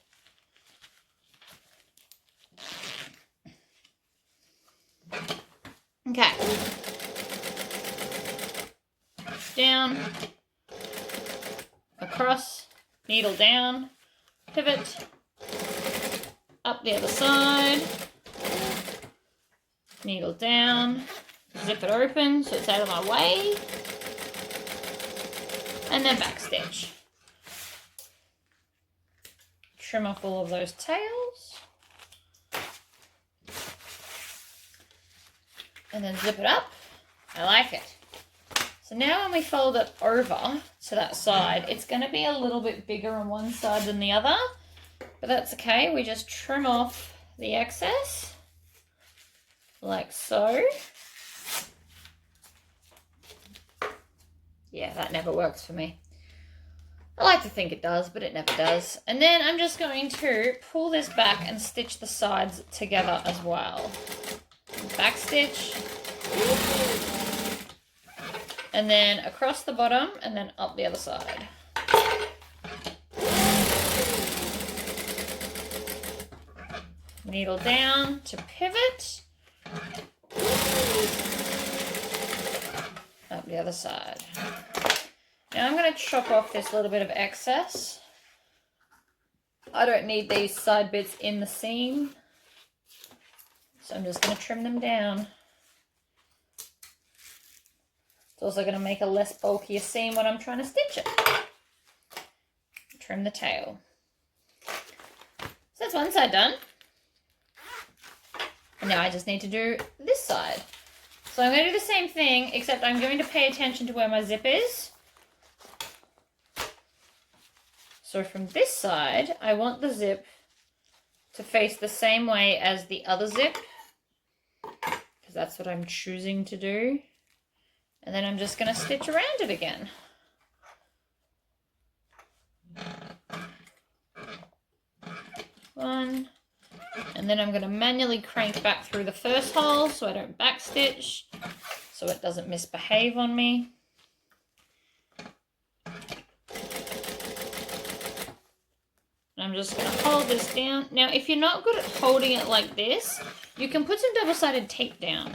Okay. Down, across, needle down, pivot, up the other side, needle down, zip it open so it's out of my way, and then back stitch. Trim off all of those tails. And then zip it up. I like it. So now when we fold it over to that side, it's going to be a little bit bigger on one side than the other. But that's okay. We just trim off the excess. Like so. Yeah, that never works for me. I like to think it does, but it never does. And then I'm just going to pull this back and stitch the sides together as well. Back stitch. and then across the bottom, and then up the other side. Needle down to pivot. Up the other side. Now I'm going to chop off this little bit of excess. I don't need these side bits in the seam, so I'm just going to trim them down. It's also going to make a less bulkier seam when I'm trying to stitch it. Trim the tail. So that's one side done. And now I just need to do this side. So I'm going to do the same thing, except I'm going to pay attention to where my zip is. So from this side, I want the zip to face the same way as the other zip, because that's what I'm choosing to do. And then I'm just going to stitch around it again. One. And then I'm going to manually crank back through the first hole so I don't backstitch, so it doesn't misbehave on me. I'm just going to hold this down. Now, if you're not good at holding it like this, you can put some double-sided tape down.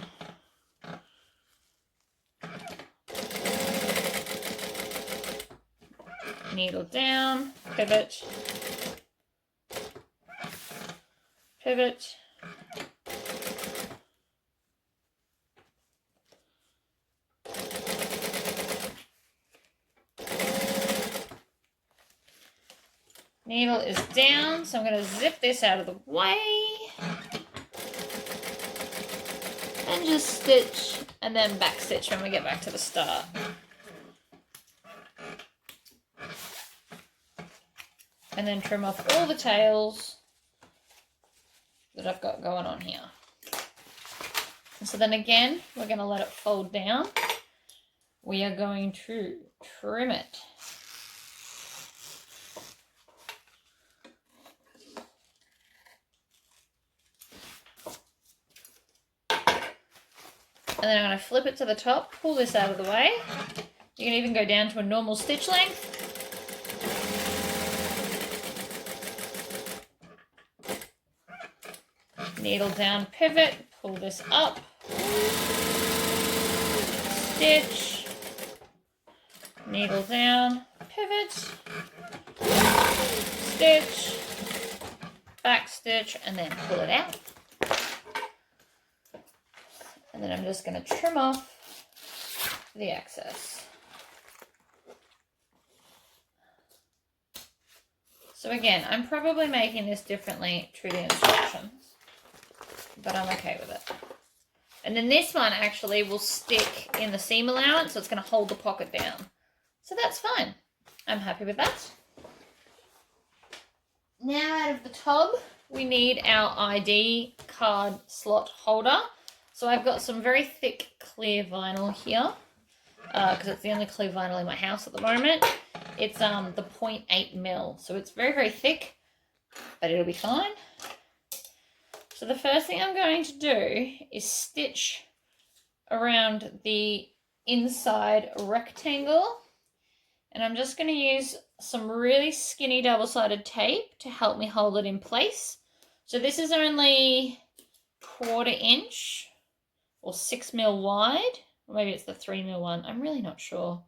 Needle down, pivot, pivot, needle is down, so I'm going to zip this out of the way and just stitch and then back stitch when we get back to the start. And then trim off all the tails that I've got going on here. And so then again, we're going to let it fold down. We are going to trim it. And then I'm going to flip it to the top, pull this out of the way. You can even go down to a normal stitch length. Needle down, pivot, pull this up, stitch, needle down, pivot, stitch, back stitch, and then pull it out. And then I'm just going to trim off the excess. So again, I'm probably making this differently to the instructions, but I'm okay with it. And then this one actually will stick in the seam allowance, so it's going to hold the pocket down. So that's fine. I'm happy with that. Now out of the tub, we need our ID card slot holder. So I've got some very thick clear vinyl here, because it's the only clear vinyl in my house at the moment. It's the 0.8 mil, so it's very, very thick, but it'll be fine. So the first thing I'm going to do is stitch around the inside rectangle, and I'm just going to use some really skinny double-sided tape to help me hold it in place. So this is only 1/4 inch or 6 mil wide, or maybe it's the 3 mil one. I'm really not sure.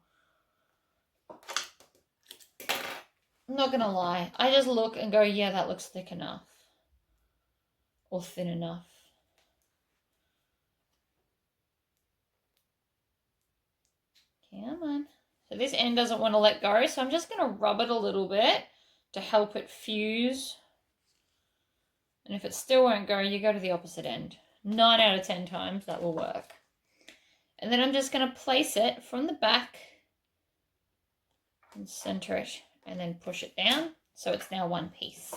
I'm not gonna lie, I just look and go, yeah, that looks thick enough or thin enough. Come on. So this end doesn't want to let go, so I'm just going to rub it a little bit to help it fuse. And if it still won't go, you go to the opposite end. 9 out of 10 times that will work. And then I'm just going to place it from the back and center it and then push it down so it's now one piece.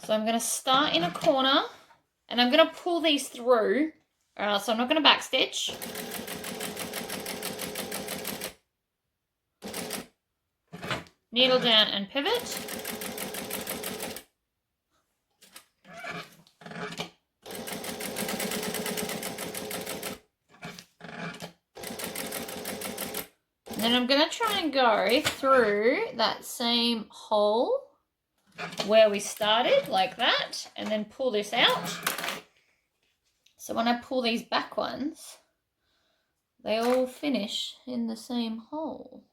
So I'm going to start in a corner and I'm going to pull these through. So I'm not going to backstitch. Needle down and pivot. then I'm going to try and go through that same hole where we started, like that, and then pull this out. So when I pull these back ones, they all finish in the same hole.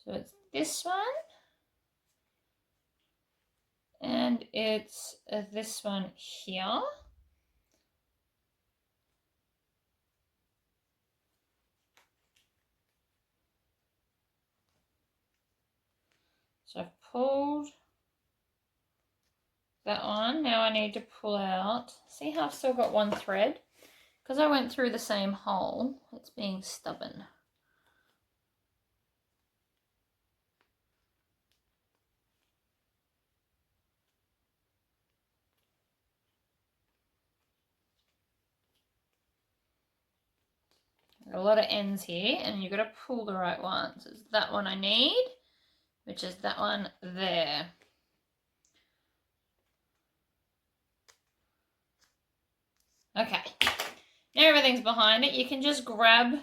So it's this one, and it's this one here. So I've pulled that one. Now I need to pull out. See how I've still got one thread? Because I went through the same hole, it's being stubborn. A lot of ends here, and you've got to pull the right ones. It's that one I need, which is that one there. Okay, now everything's behind it. You can just grab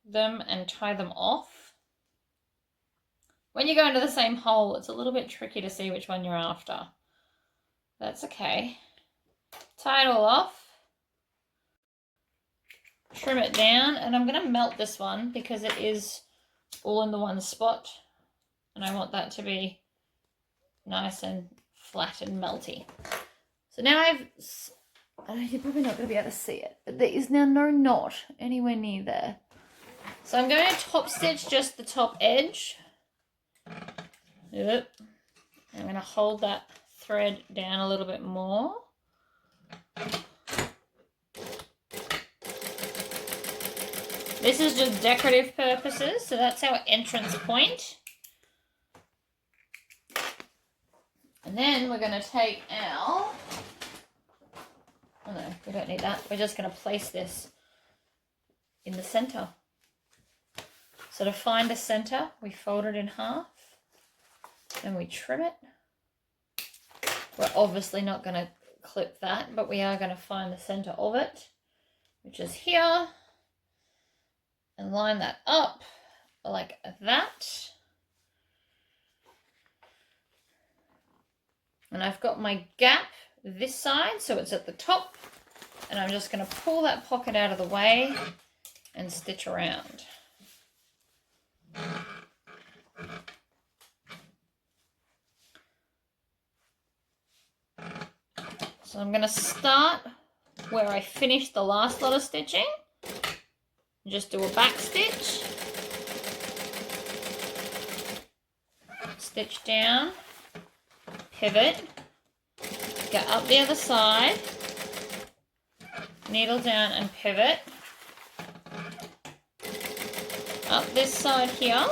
them and tie them off. When you go into the same hole, it's a little bit tricky to see which one you're after. That's okay. Tie it all off. Trim it down, and I'm going to melt this one because it is all in the one spot, and I want that to be nice and flat and melty. So now you're probably not going to be able to see it, but there is now no knot anywhere near there. So I'm going to top stitch just the top edge. Yep. I'm going to hold that thread down a little bit more. This is just decorative purposes, so that's our entrance point. And then we're going to take our, oh no, we don't need that. We're just going to place this in the center. So to find the center, we fold it in half, then we trim it. We're obviously not going to clip that, but we are going to find the center of it, which is here. And line that up like that. And I've got my gap this side, so it's at the top. And I'm just going to pull that pocket out of the way and stitch around. So I'm going to start where I finished the last lot of stitching. Just do a back stitch, stitch down, pivot, go up the other side, needle down and pivot, up this side here,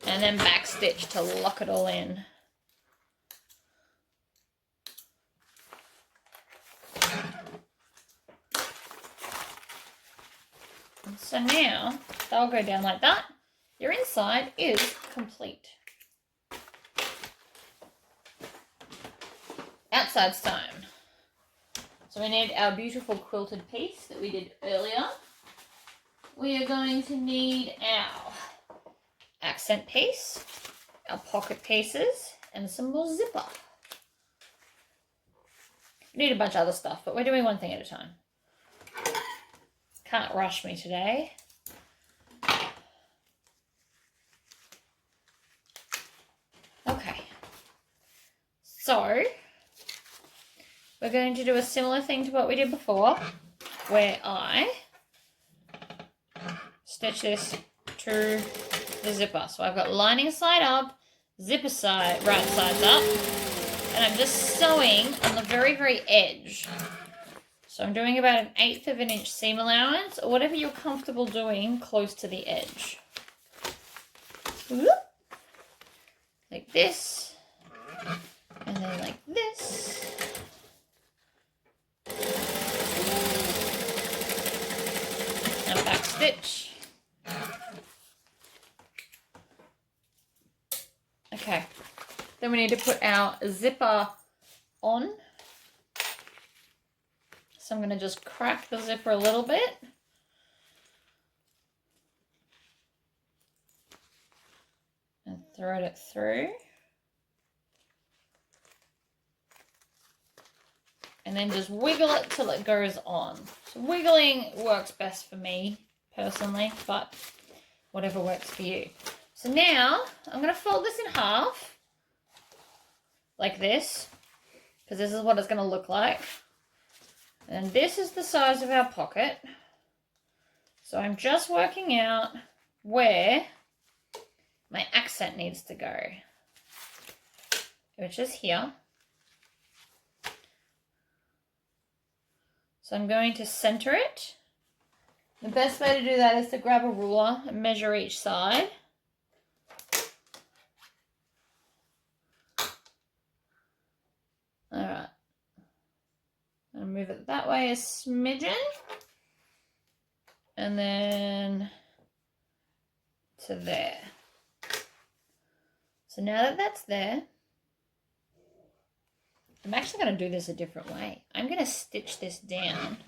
and then back stitch to lock it all in. So now they'll go down like that. Your inside is complete. Outside's time. So we need our beautiful quilted piece that we did earlier. We are going to need our accent piece, our pocket pieces, and some more zipper. We need a bunch of other stuff, but we're doing one thing at a time. Can't rush me today. Okay. So, we're going to do a similar thing to what we did before, where I stitch this to the zipper. So I've got lining side up, zipper side, right sides up, and I'm just sewing on the very, very edge. So I'm doing about 1/8 of an inch seam allowance, or whatever you're comfortable doing close to the edge. Like this, and then like this. And back stitch. Okay, then we need to put our zipper on. So I'm going to just crack the zipper a little bit. And thread it through. And then just wiggle it till it goes on. So wiggling works best for me personally, but whatever works for you. So now I'm going to fold this in half like this, because this is what it's going to look like. And this is the size of our pocket. So I'm just working out where my accent needs to go, which is here. So I'm going to center it. The best way to do that is to grab a ruler and measure each side. All right. I'll move it that way a smidgen. And then to there. So now that that's there, I'm actually going to do this a different way. I'm going to stitch this down,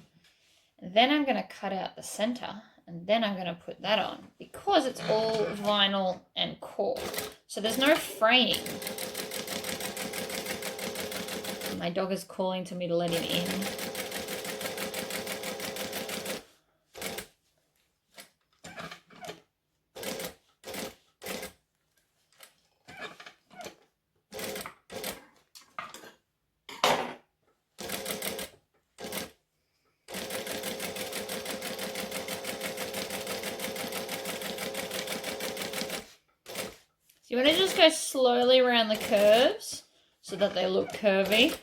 and then I'm going to cut out the center, and then I'm going to put that on, because it's all vinyl and cork. So there's no fraying. My dog is calling to me to let him in. So you want to just go slowly around the curves so that they look curvy.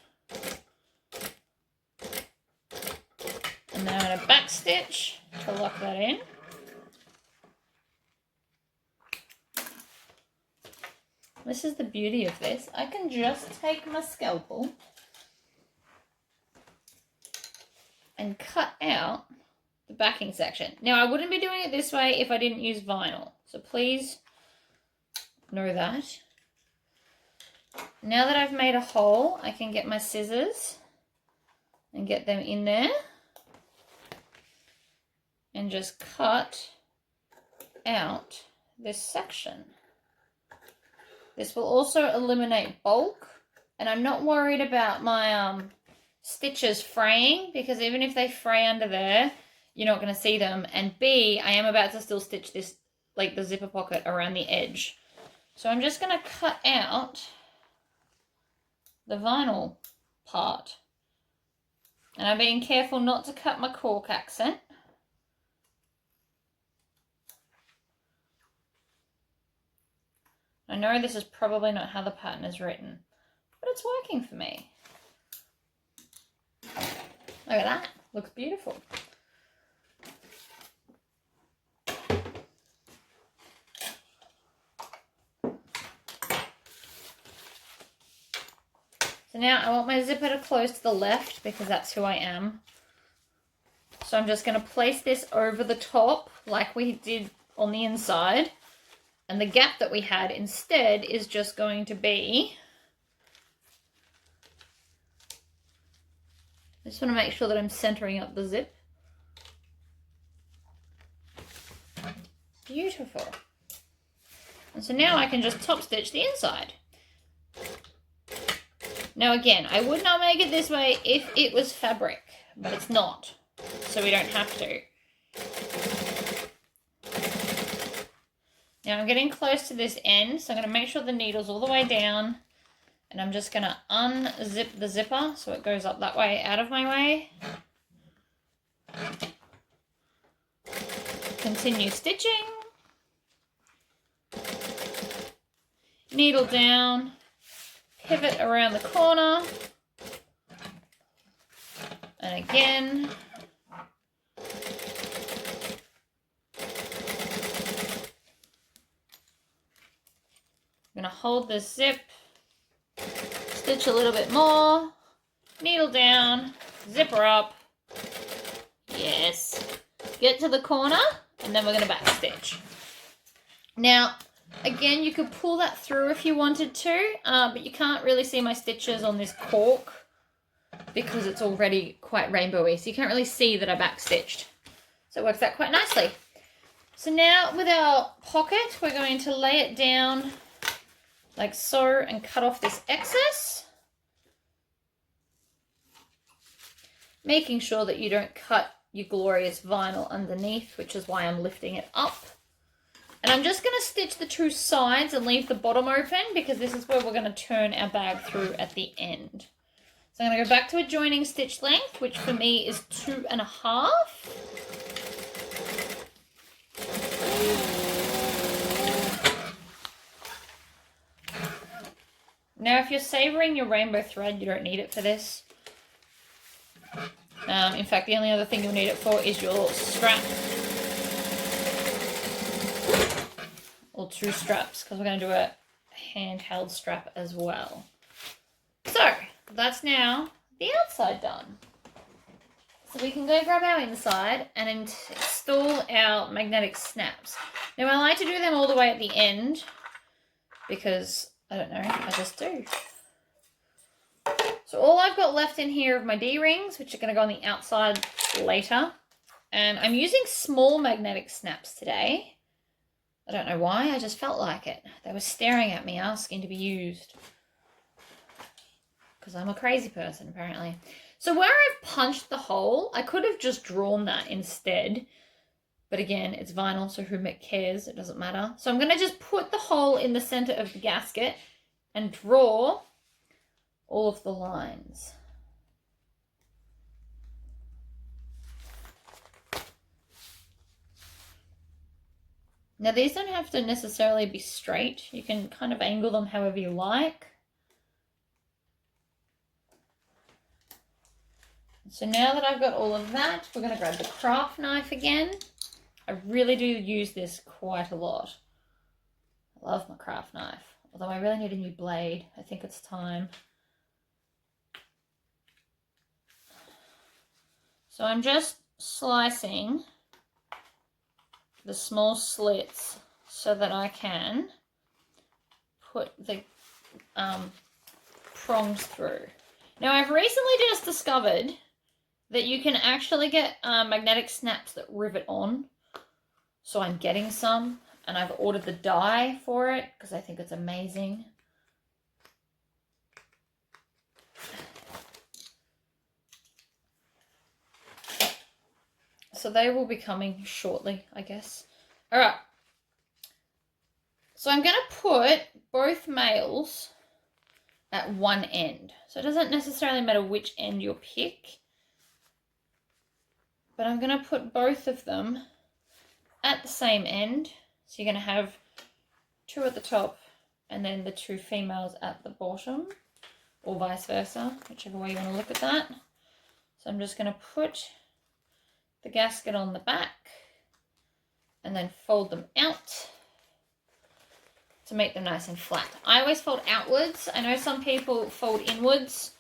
And then I'm going to back stitch to lock that in. This is the beauty of this. I can just take my scalpel and cut out the backing section. Now, I wouldn't be doing it this way if I didn't use vinyl. So please know that. Now that I've made a hole, I can get my scissors and get them in there and just cut out this section. This will also eliminate bulk, and I'm not worried about my stitches fraying, because even if they fray under there, you're not going to see them. And B, I am about to still stitch this, like the zipper pocket around the edge. So I'm just going to cut out the vinyl part. And I'm being careful not to cut my cork accent. I know this is probably not how the pattern is written, but it's working for me. Look at that. Looks beautiful. So now I want my zipper to close to the left, because that's who I am. So I'm just going to place this over the top like we did on the inside. And the gap that we had instead is just going to be, I just want to make sure that I'm centering up the zip. Beautiful. And so now I can just top stitch the inside. Now again, I would not make it this way if it was fabric, but it's not, so we don't have to. Now I'm getting close to this end, so I'm going to make sure the needle's all the way down, and I'm just going to unzip the zipper so it goes up that way, out of my way. Continue stitching. Needle down. Pivot around the corner, and again, I'm going to hold this zip, stitch a little bit more, needle down, zipper up, yes, get to the corner, and then we're going to back stitch. Now, Again, you could pull that through if you wanted to, but you can't really see my stitches on this cork because it's already quite rainbowy, so you can't really see that I backstitched. So it works out quite nicely. So now with our pocket, we're going to lay it down like so and cut off this excess. Making sure that you don't cut your glorious vinyl underneath, which is why I'm lifting it up. And I'm just going to stitch the two sides and leave the bottom open because this is where we're going to turn our bag through at the end. So I'm going to go back to a joining stitch length, which for me is 2.5. Now, if you're savouring your rainbow thread, you don't need it for this. In fact, the only other thing you'll need it for is your strap. Or two straps, because we're going to do a handheld strap as well. So, that's now the outside done. So we can go grab our inside and install our magnetic snaps. Now, I like to do them all the way at the end because, I don't know, I just do. So all I've got left in here are my D-rings, which are going to go on the outside later. And I'm using small magnetic snaps today. I don't know why, I just felt like it. They were staring at me asking to be used. Because I'm a crazy person, apparently. So where I've punched the hole, I could have just drawn that instead. But again, it's vinyl, so who cares? It doesn't matter. So I'm going to just put the hole in the center of the gasket and draw all of the lines. Now these don't have to necessarily be straight. You can kind of angle them however you like. So now that I've got all of that, we're going to grab the craft knife again. I really do use this quite a lot. I love my craft knife. Although I really need a new blade. I think it's time. So I'm just slicing the small slits so that I can put the prongs through. Now I've recently just discovered that you can actually get magnetic snaps that rivet on. So I'm getting some and I've ordered the die for it because I think it's amazing. So they will be coming shortly, I guess. All right. So I'm going to put both males at one end. So it doesn't necessarily matter which end you pick. But I'm going to put both of them at the same end. So you're going to have two at the top and then the two females at the bottom. Or vice versa, whichever way you want to look at that. So I'm just going to put the gasket on the back and then fold them out to make them nice and flat. I always fold outwards. I know some people fold inwards.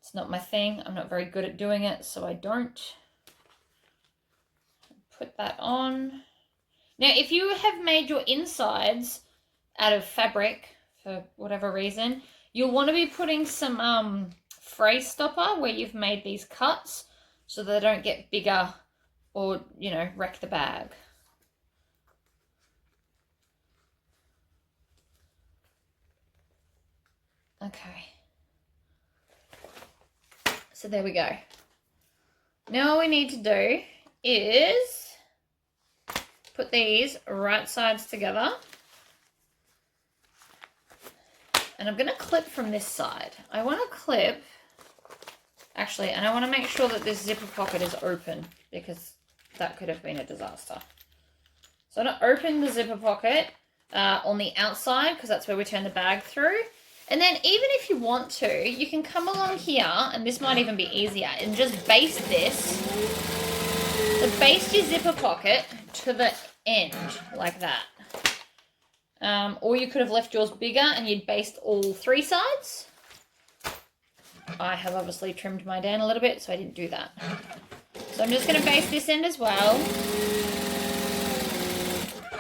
It's not my thing. I'm not very good at doing it, so I don't. Put that on. Now, if you have made your insides out of fabric for whatever reason, you'll want to be putting some fray stopper where you've made these cuts so they don't get bigger or, you know, wreck the bag. Okay. So there we go. Now all we need to do is put these right sides together. And I'm going to clip from this side. I want to clip, actually, and I want to make sure that this zipper pocket is open because that could have been a disaster. So I'm going to open the zipper pocket on the outside because that's where we turn the bag through. And then even if you want to, you can come along here, and this might even be easier, and just baste this. So baste your zipper pocket to the end, like that. Or you could have left yours bigger and you'd baste all three sides. I have obviously trimmed mine down a little bit, so I didn't do that. So I'm just going to baste this end as well.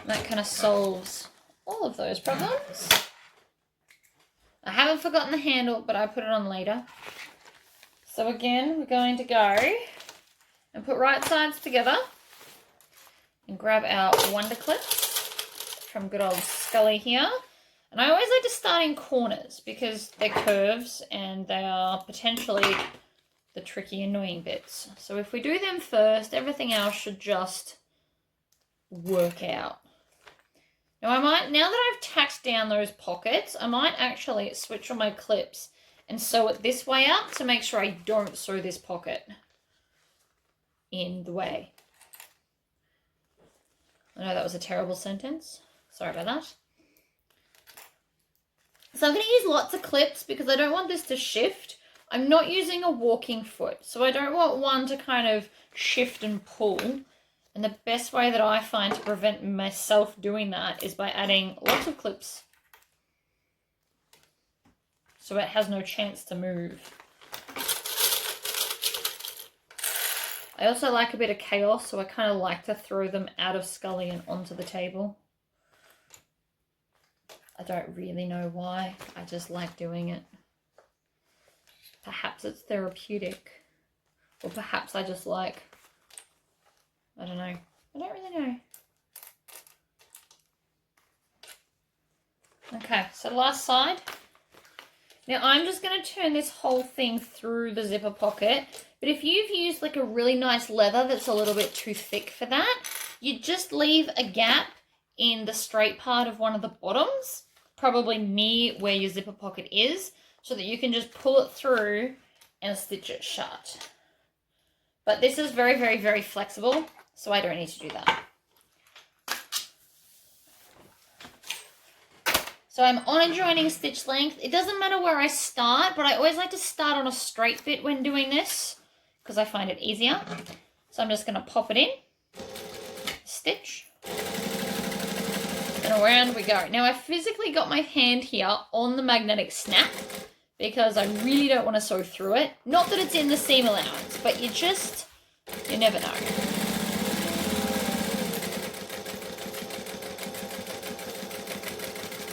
That kind of solves all of those problems. I haven't forgotten the handle, but I put it on later. So again, we're going to go and put right sides together and grab our Wonder Clips from good old Scully here. And I always like to start in corners because they're curves and they are potentially the tricky, annoying bits. So if we do them first, everything else should just work out. Now now that I've tacked down those pockets, I might actually switch on my clips and sew it this way up to make sure I don't sew this pocket in the way. I know that was a terrible sentence. Sorry about that. So I'm going to use lots of clips because I don't want this to shift. I'm not using a walking foot, so I don't want one to kind of shift and pull. And the best way that I find to prevent myself doing that is by adding lots of clips so it has no chance to move. I also like a bit of chaos, so I kind of like to throw them out of Scully and onto the table. I don't really know why. I just like doing it. Perhaps it's therapeutic. Or perhaps I just like, I don't know. I don't really know. Okay, so last side. Now I'm just going to turn this whole thing through the zipper pocket. But if you've used like a really nice leather that's a little bit too thick for that, you just leave a gap in the straight part of one of the bottoms, probably near where your zipper pocket is, so that you can just pull it through and stitch it shut. But this is very, very, very flexible, so I don't need to do that. So I'm on a joining stitch length. It doesn't matter where I start, but I always like to start on a straight bit when doing this because I find it easier. So I'm just going to pop it in, stitch, and around we go. Now I physically got my hand here on the magnetic snap because I really don't want to sew through it. Not that it's in the seam allowance, but you never know.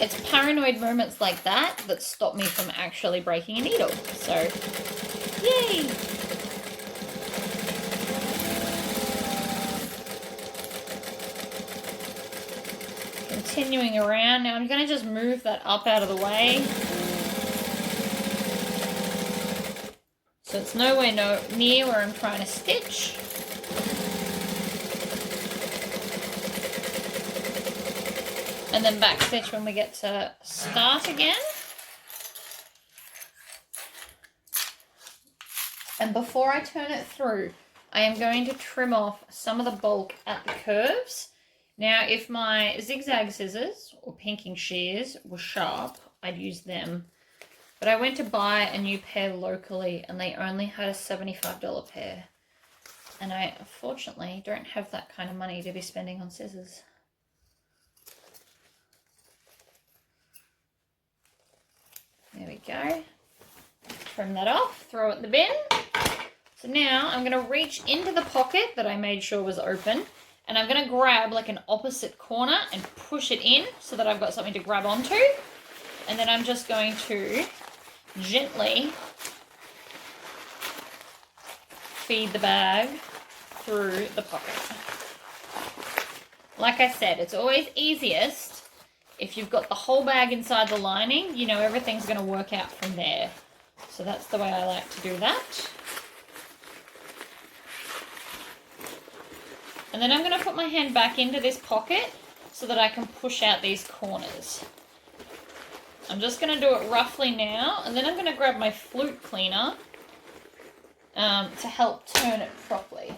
It's paranoid moments like that that stop me from actually breaking a needle. So, yay! Continuing around. Now I'm going to just move that up out of the way. So it's nowhere near where I'm trying to stitch. And then back stitch when we get to start again. And before I turn it through, I am going to trim off some of the bulk at the curves. Now, if my zigzag scissors or pinking shears were sharp, I'd use them. But I went to buy a new pair locally and they only had a $75 pair. And I, unfortunately, don't have that kind of money to be spending on scissors. There we go. Trim that off, throw it in the bin. So now I'm going to reach into the pocket that I made sure was open, and I'm going to grab like an opposite corner and push it in so that I've got something to grab onto. And then I'm just going to gently feed the bag through the pocket. Like I said, it's always easiest if you've got the whole bag inside the lining. You know, everything's going to work out from there. So that's the way I like to do that. And then I'm going to put my hand back into this pocket so that I can push out these corners. I'm just going to do it roughly now, and then I'm going to grab my flute cleaner to help turn it properly.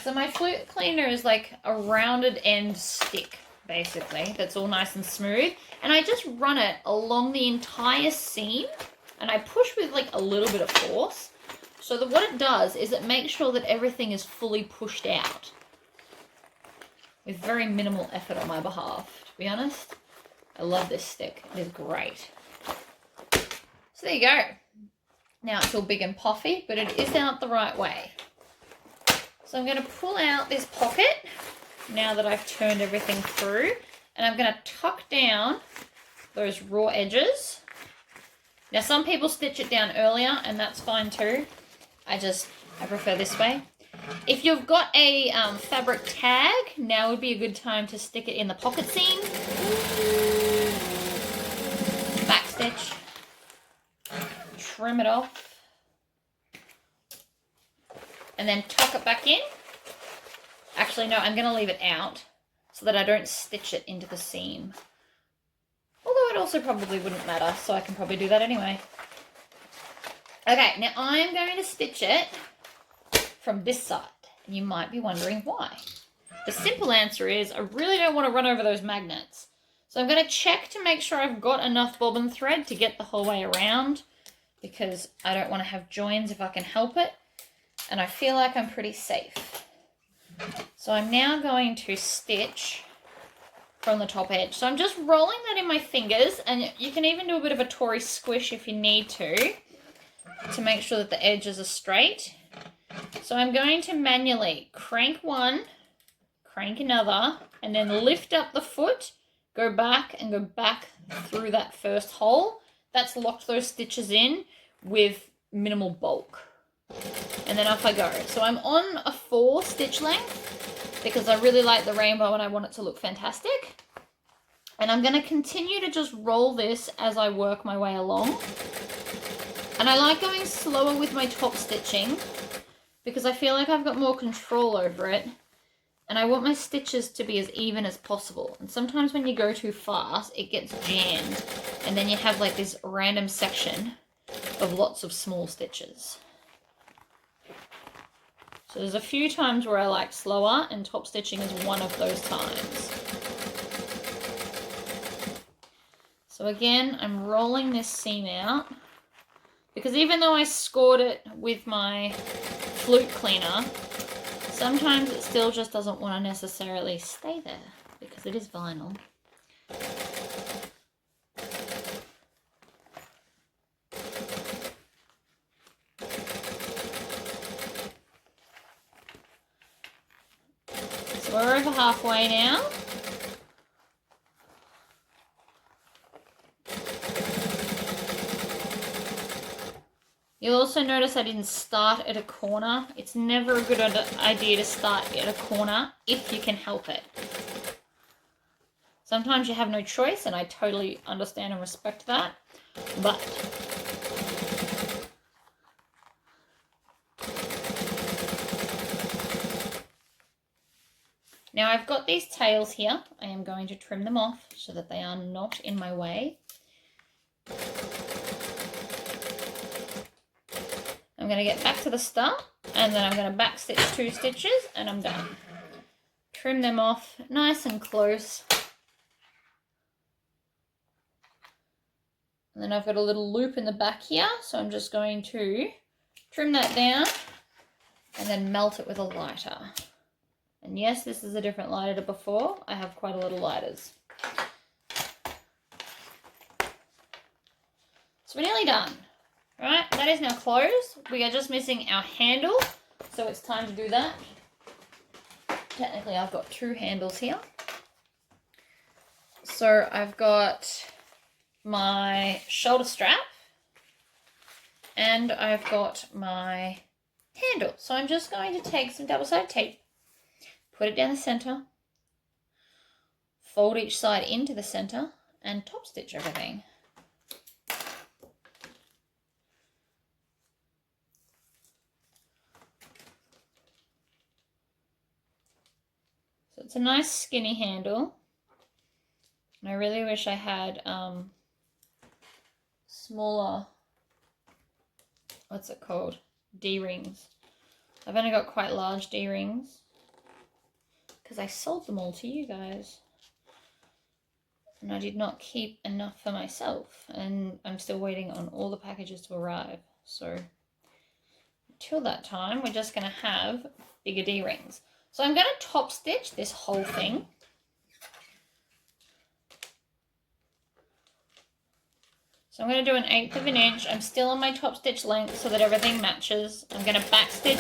So my flute cleaner is like a rounded end stick, basically, that's all nice and smooth. And I just run it along the entire seam, and I push with like a little bit of force. So that what it does is it makes sure that everything is fully pushed out with very minimal effort on my behalf, to be honest. I love this stick. It is great. So there you go. Now it's all big and puffy, but it is out the right way. So I'm going to pull out this pocket now that I've turned everything through. And I'm going to tuck down those raw edges. Now some people stitch it down earlier, and that's fine too. I prefer this way. If you've got a fabric tag, now would be a good time to stick it in the pocket seam. Back stitch. Trim it off. And then tuck it back in. Actually, no, I'm going to leave it out so that I don't stitch it into the seam. Although it also probably wouldn't matter, so I can probably do that anyway. Okay, now I'm going to stitch it from this side. And you might be wondering why. The simple answer is I really don't want to run over those magnets. So I'm going to check to make sure I've got enough bobbin thread to get the whole way around, because I don't want to have joins if I can help it. And I feel like I'm pretty safe. So I'm now going to stitch from the top edge. So I'm just rolling that in my fingers, and you can even do a bit of a Tory squish if you need to make sure that the edges are straight. So I'm going to manually crank one, crank another, and then lift up the foot, go back and go back through that first hole. That's locked those stitches in with minimal bulk. And then off I go. So I'm on a 4 stitch length because I really like the rainbow and I want it to look fantastic. And I'm going to continue to just roll this as I work my way along. And I like going slower with my top stitching because I feel like I've got more control over it. And I want my stitches to be as even as possible. And sometimes when you go too fast, it gets jammed. And then you have like this random section of lots of small stitches. So there's a few times where I like slower, and top stitching is one of those times. So again, I'm rolling this seam out because even though I scored it with my flute cleaner, sometimes it still just doesn't want to necessarily stay there because it is vinyl. So we're over halfway now. You'll also notice I didn't start at a corner. It's never a good idea to start at a corner if you can help it. Sometimes you have no choice, and I totally understand and respect that. But now I've got these tails here. I am going to trim them off so that they are not in my way. I'm going to get back to the start, and then I'm going to back stitch 2 stitches, and I'm done. Trim them off nice and close. And then I've got a little loop in the back here, so I'm just going to trim that down and then melt it with a lighter. And yes, this is a different lighter to before. I have quite a lot of lighters. So we're nearly done. Right, that is now closed. We are just missing our handle, so it's time to do that. Technically, I've got 2 handles here. So I've got my shoulder strap and I've got my handle. So I'm just going to take some double-sided tape, put it down the center, fold each side into the center, and top stitch everything. So it's a nice skinny handle. And I really wish I had smaller, what's it called? D-rings. I've only got quite large D-rings because I sold them all to you guys. And I did not keep enough for myself. And I'm still waiting on all the packages to arrive. So until that time, we're just going to have bigger D-rings. So I'm going to top stitch this whole thing. So I'm going to do 1/8 of an inch. I'm still on my top stitch length so that everything matches. I'm going to back stitch,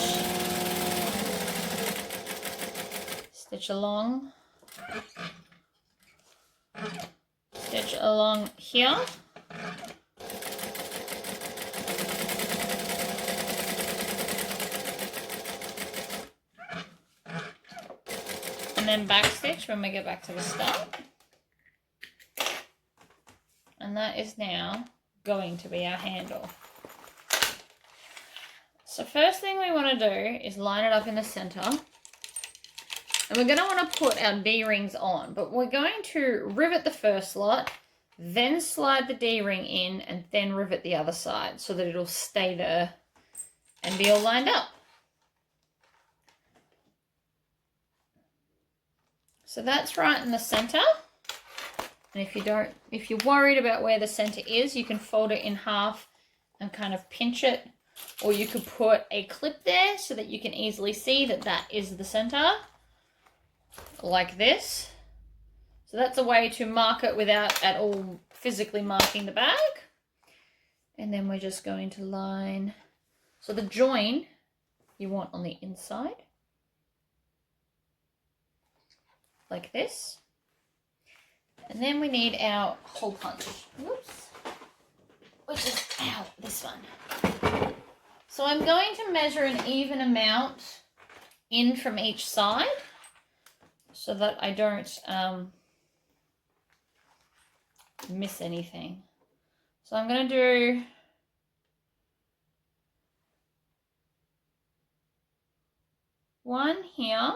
stitch along, stitch along here. And then back stitch when we get back to the start. And that is now going to be our handle. So first thing we want to do is line it up in the center. And we're going to want to put our D-rings on, but we're going to rivet the first slot, then slide the D-ring in, and then rivet the other side so that it'll stay there and be all lined up. So that's right in the center. And if you're worried about where the center is, you can fold it in half and kind of pinch it, or you could put a clip there so that you can easily see that that is the center, like this. So that's a way to mark it without at all physically marking the bag. And then we're just going to line, so the join you want on the inside, like this. And then we need our hole punch. Whoops. Which is, ow, this one. So I'm going to measure an even amount in from each side so that I don't miss anything. So I'm going to do one here,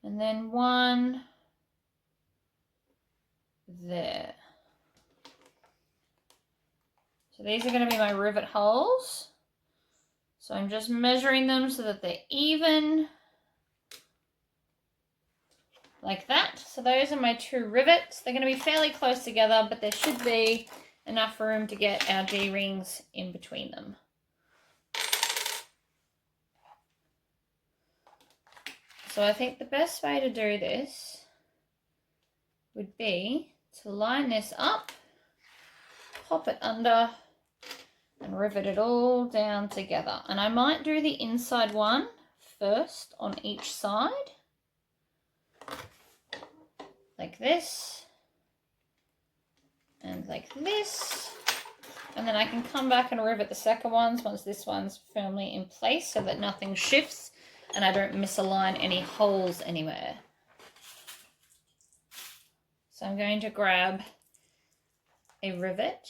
and then one there. So these are going to be my rivet holes. So I'm just measuring them so that they're even, like that. So those are my two rivets. They're going to be fairly close together, but there should be enough room to get our D-rings in between them. So I think the best way to do this would be to line this up, pop it under, and rivet it all down together. And I might do the inside one first on each side, like this, and like this. And then I can come back and rivet the second ones once this one's firmly in place so that nothing shifts and I don't misalign any holes anywhere. So I'm going to grab a rivet,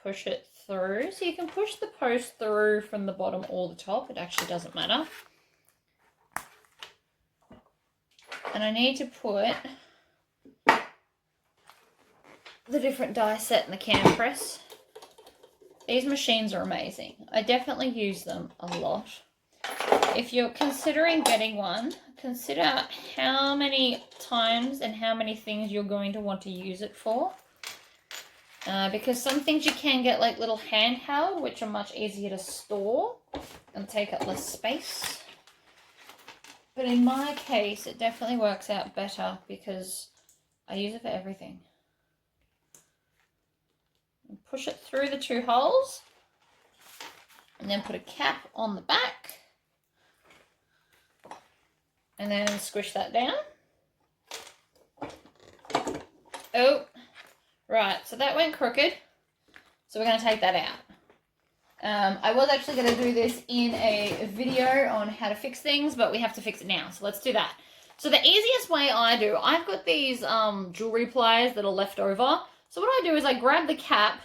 push it through. So you can push the post through from the bottom or the top. It actually doesn't matter. And I need to put the different die set in the can press. These machines are amazing. I definitely use them a lot. If you're considering getting one, consider how many times and how many things you're going to want to use it for. Because some things you can get like little handheld, which are much easier to store and take up less space. But in my case, it definitely works out better because I use it for everything. And push it through the two holes and then put a cap on the back. And then squish that down. Oh, right, so that went crooked. So we're going to take that out. I was actually going to do this in a video on how to fix things, but we have to fix it now. So let's do that. So the easiest way I do, I've got these jewelry pliers that are left over. So what I do is I grab the cap,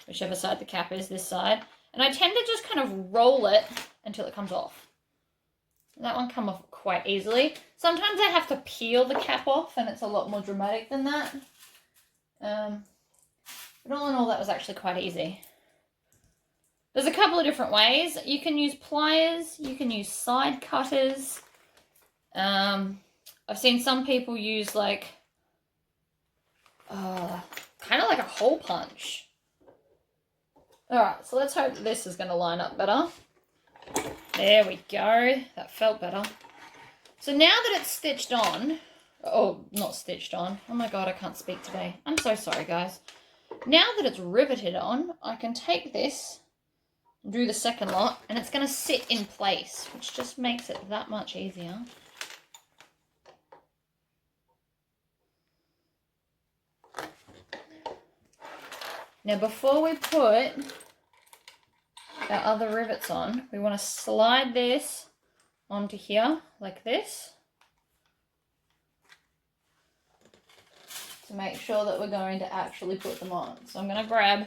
whichever side the cap is, this side, and I tend to just kind of roll it until it comes off. That one come off quite easily. Sometimes I have to peel the cap off and it's a lot more dramatic than that. But all in all, that was actually quite easy. There's a couple of different ways. You can use pliers, you can use side cutters. I've seen some people use like, kind of like a hole punch. Alright, so let's hope that this is going to line up better. There we go. That felt better. So now that it's stitched on, oh, not stitched on. Oh my God, I can't speak today. I'm so sorry, guys. Now that it's riveted on, I can take this and do the second lot, and it's going to sit in place, which just makes it that much easier. Now before we put our other rivets on, we want to slide this onto here like this to make sure that we're going to actually put them on. So I'm going to grab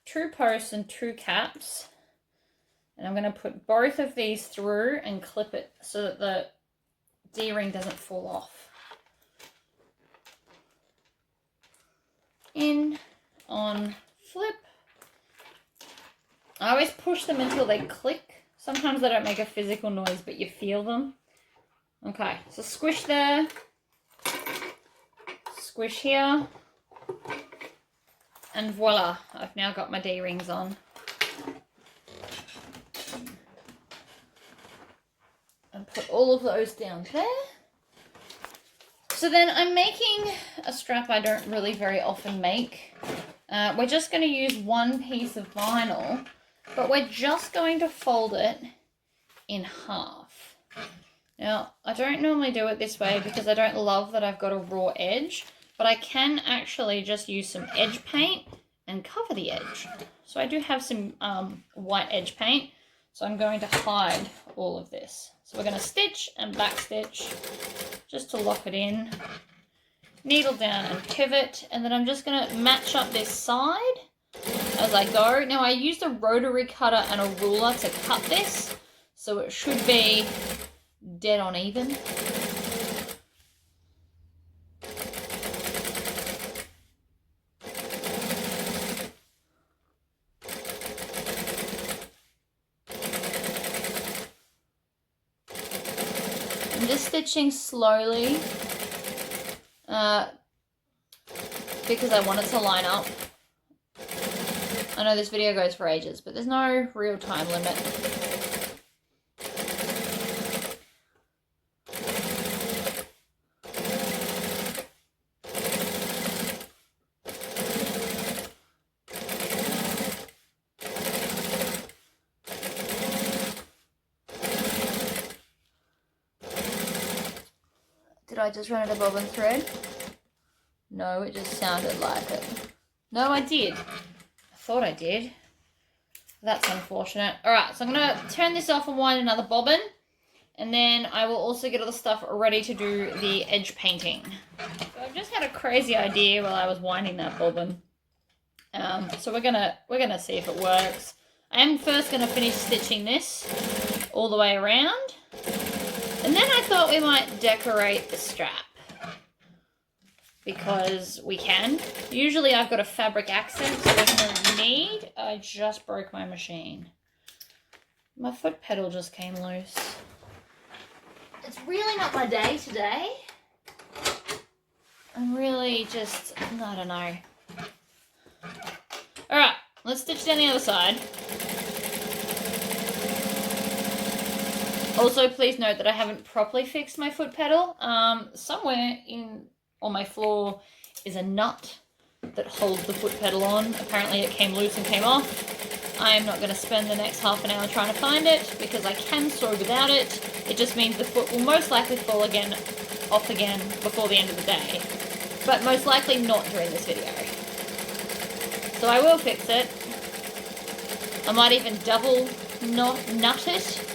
2 posts and 2 caps, and I'm going to put both of these through and clip it so that the D-ring doesn't fall off. In, on, flip. I always push them until they click. Sometimes they don't make a physical noise, but you feel them. Okay, so squish there. Squish here. And voila, I've now got my D-rings on. And put all of those down there. So then I'm making a strap I don't really very often make. We're just going to use 1 piece of vinyl, but we're just going to fold it in half. Now, I don't normally do it this way because I don't love that I've got a raw edge, but I can actually just use some edge paint and cover the edge. So I do have some white edge paint, so I'm going to hide all of this. So we're going to stitch and back stitch just to lock it in. Needle down and pivot, and then I'm just going to match up this side as I go. Now I used a rotary cutter and a ruler to cut this, so it should be dead on even. I'm just stitching slowly because I want it to line up. I know this video goes for ages, but there's no real time limit. Did I just run out of bobbin thread? No, it just sounded like it. No, I did. I thought I did. That's unfortunate. Alright, so I'm going to turn this off and wind another bobbin. And then I will also get all the stuff ready to do the edge painting. So I've just had a crazy idea while I was winding that bobbin. So we're gonna see if it works. I am first going to finish stitching this all the way around. And then I thought we might decorate the strap, because we can. Usually I've got a fabric accent, so there's no need. I just broke my machine. My foot pedal just came loose. It's really not my day today. I'm really just, I don't know. Alright, let's stitch down the other side. Also, please note that I haven't properly fixed my foot pedal. Somewhere on my floor is a nut that holds the foot pedal on. Apparently it came loose and came off. I am not going to spend the next half an hour trying to find it because I can sew without it. It just means the foot will most likely fall off again before the end of the day. But most likely not during this video. So I will fix it. I might even double nut it.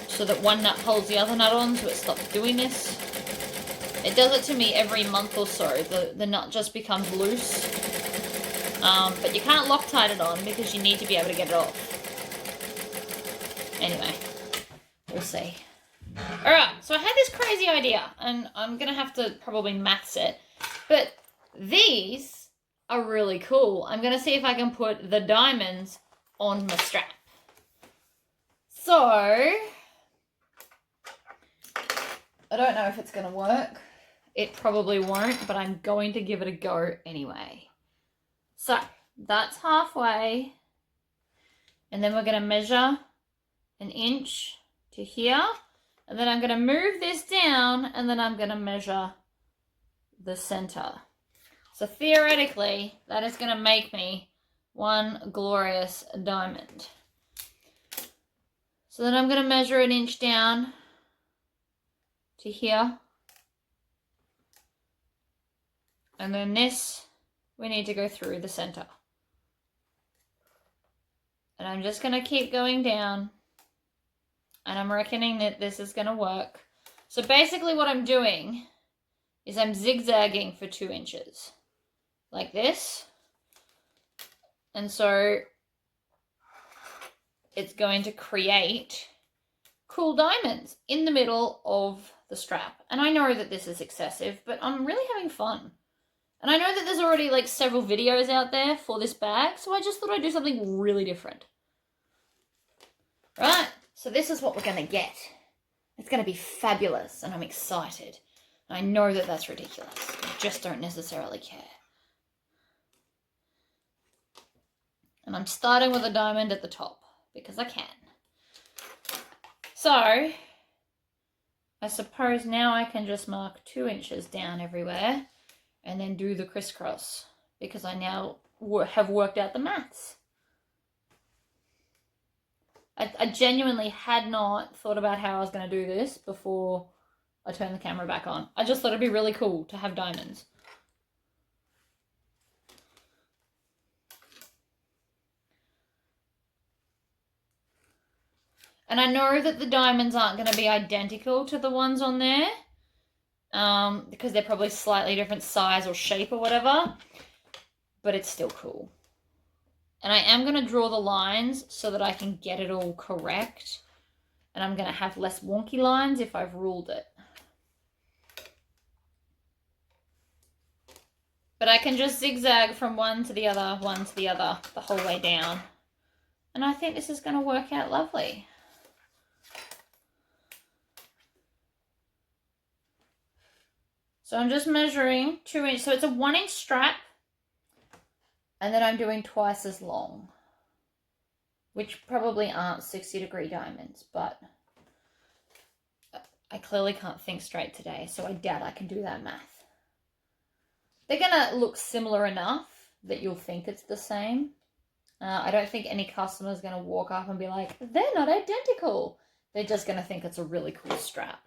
So that one nut holds the other nut on, so it stops doing this. It does it to me every month or so. The nut just becomes loose. But you can't Loctite it on because you need to be able to get it off. Anyway, we'll see. Alright, so I had this crazy idea, and I'm going to have to probably maths it. But these are really cool. I'm going to see if I can put the diamonds on my strap. So, I don't know if it's going to work. It probably won't, but I'm going to give it a go anyway. So, that's halfway. And then we're going to measure 1 inch to here. And then I'm going to move this down, and then I'm going to measure the center. So, theoretically, that is going to make me one glorious diamond. So then I'm going to measure 1 inch down to here. And then this we need to go through the center. And I'm just going to keep going down. And I'm reckoning that this is going to work. So basically what I'm doing is I'm zigzagging for 2 inches. Like this. And so it's going to create cool diamonds in the middle of the strap. And I know that this is excessive, but I'm really having fun. And I know that there's already like several videos out there for this bag, so I just thought I'd do something really different. Right, so this is what we're going to get. It's going to be fabulous, and I'm excited. And I know that that's ridiculous. I just don't necessarily care. And I'm starting with a diamond at the top, because I can. So, I suppose now I can just mark 2 inches down everywhere and then do the crisscross, because I now have worked out the maths. I genuinely had not thought about how I was going to do this before I turned the camera back on. I just thought it'd be really cool to have diamonds. And I know that the diamonds aren't going to be identical to the ones on there, because they're probably slightly different size or shape or whatever, but it's still cool. And I am going to draw the lines so that I can get it all correct, and I'm going to have less wonky lines if I've ruled it. But I can just zigzag from one to the other the whole way down. And I think this is going to work out lovely. So I'm just measuring 2 inches. So it's a 1 inch strap. And then I'm doing twice as long. Which probably aren't 60-degree diamonds. But I clearly can't think straight today. So I doubt I can do that math. They're going to look similar enough that you'll think it's the same. I don't think any customer is going to walk up and be like, they're not identical. They're just going to think it's a really cool strap.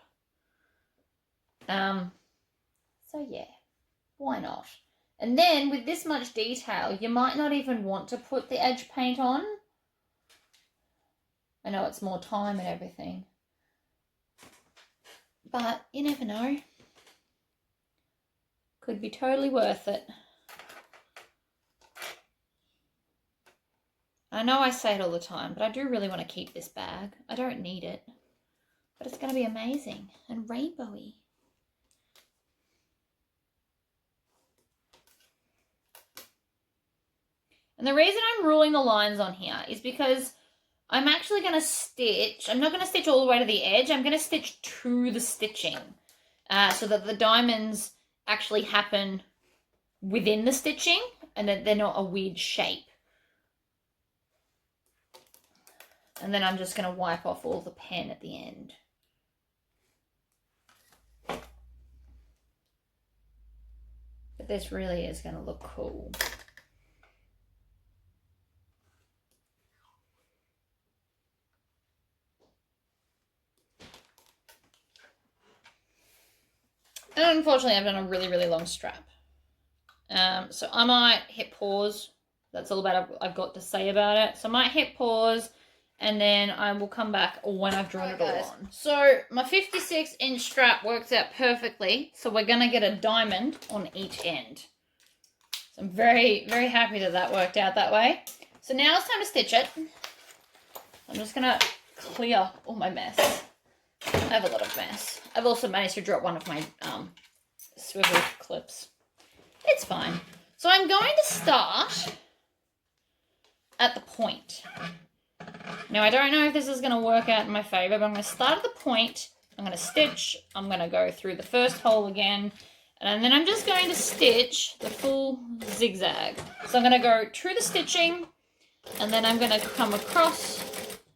So yeah, why not? And then with this much detail, you might not even want to put the edge paint on. I know it's more time and everything. But you never know. Could be totally worth it. I know I say it all the time, but I do really want to keep this bag. I don't need it. But it's going to be amazing and rainbowy. And the reason I'm ruling the lines on here is because I'm actually going to stitch. I'm not going to stitch all the way to the edge. I'm going to stitch to the stitching so that the diamonds actually happen within the stitching and that they're not a weird shape. And then I'm just going to wipe off all the pen at the end. But this really is going to look cool. And unfortunately, I've done a really, really long strap. So I might hit pause. That's all about I've got to say about it. So I might hit pause, and then I will come back when I've drawn it all on. So my 56-inch strap works out perfectly. So we're going to get a diamond on each end. So I'm very, very happy that that worked out that way. So now it's time to stitch it. I'm just going to clear all my mess. I have a lot of mess. I've also managed to drop one of my swivel clips. It's fine. So I'm going to start at the point. Now, I don't know if this is going to work out in my favor, but I'm going to start at the point. I'm going to stitch. I'm going to go through the first hole again. And then I'm just going to stitch the full zigzag. So I'm going to go to the stitching. And then I'm going to come across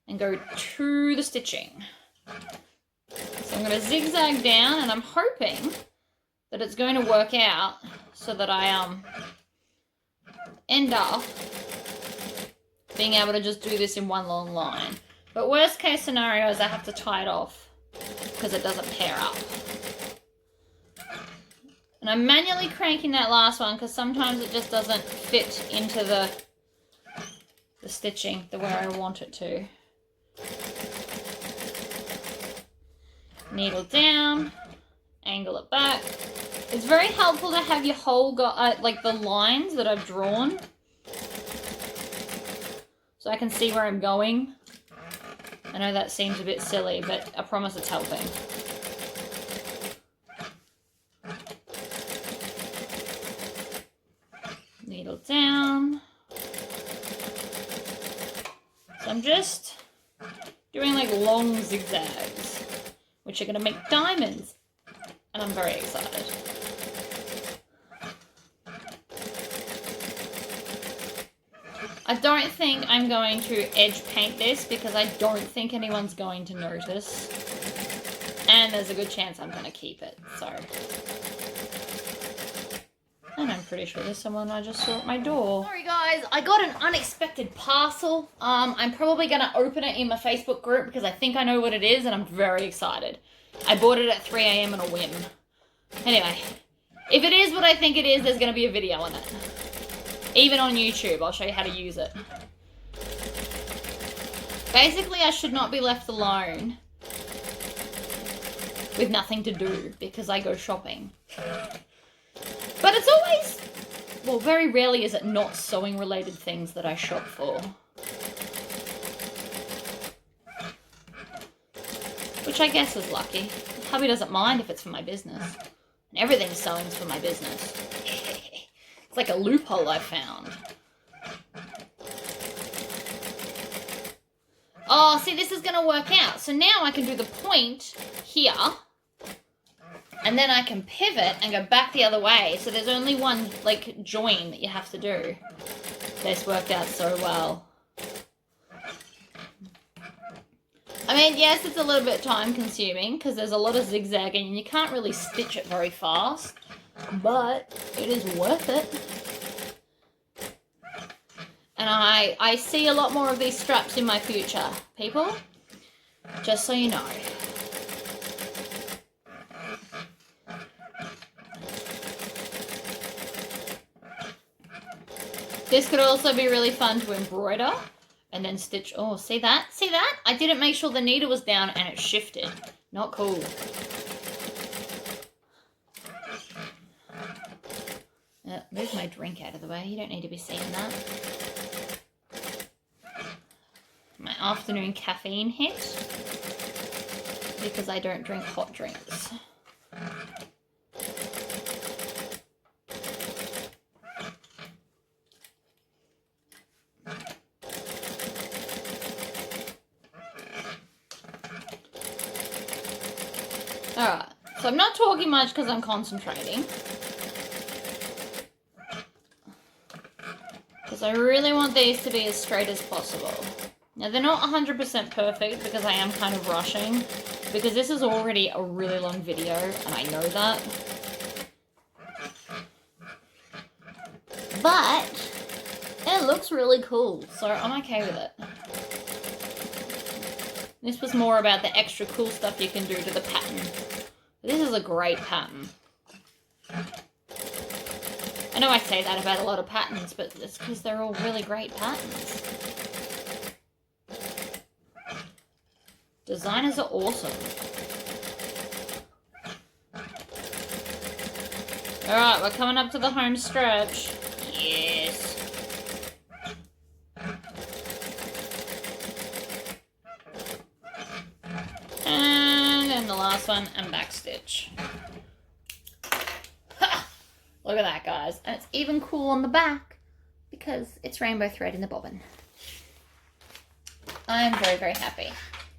and go to the stitching. So I'm going to zigzag down, and I'm hoping that it's going to work out so that I end up being able to just do this in one long line. But worst case scenario is I have to tie it off because it doesn't pair up. And I'm manually cranking that last one because sometimes it just doesn't fit into the stitching the way I want it to. Needle down, angle it back. It's very helpful to have your whole, like the lines that I've drawn, so I can see where I'm going. I know that seems a bit silly, but I promise it's helping. Needle down. So I'm just doing like long zigzags, which are going to make diamonds, and I'm very excited. I don't think I'm going to edge paint this because I don't think anyone's going to notice, and there's a good chance I'm going to keep it, so. And I'm pretty sure there's someone I just saw at my door. Sorry guys, I got an unexpected parcel. I'm probably going to open it in my Facebook group because I think I know what it is and I'm very excited. I bought it at 3 a.m. on a whim. Anyway, if it is what I think it is, there's going to be a video on it. Even on YouTube, I'll show you how to use it. Basically, I should not be left alone with nothing to do because I go shopping. But it's always, well, very rarely is it not sewing related things that I shop for. Which I guess is lucky. Hubby doesn't mind if it's for my business. And everything's sewing's for my business. It's like a loophole I found. Oh, see, this is going to work out. So now I can do the point here. And then I can pivot and go back the other way. So there's only one, like, join that you have to do. This worked out so well. I mean, yes, it's a little bit time consuming because there's a lot of zigzagging and you can't really stitch it very fast. But it is worth it. And I see a lot more of these straps in my future, people. Just so you know. This could also be really fun to embroider and then stitch. Oh, see that? See that? I didn't make sure the needle was down and it shifted. Not cool. Move my drink out of the way. You don't need to be seeing that. My afternoon caffeine hit because I don't drink hot drinks. Alright, so I'm not talking much because I'm concentrating. Because I really want these to be as straight as possible. Now, they're not 100% perfect because I am kind of rushing. Because this is already a really long video, and I know that. But it looks really cool, so I'm okay with it. This was more about the extra cool stuff you can do to the pattern. This is a great pattern. I know I say that about a lot of patterns, but it's because they're all really great patterns. Designers are awesome. Alright, we're coming up to the home stretch. Yes. And then the last one, and back stitch. Ha! Look at that, guys. And it's even cool on the back because it's rainbow thread in the bobbin. I'm very, very happy.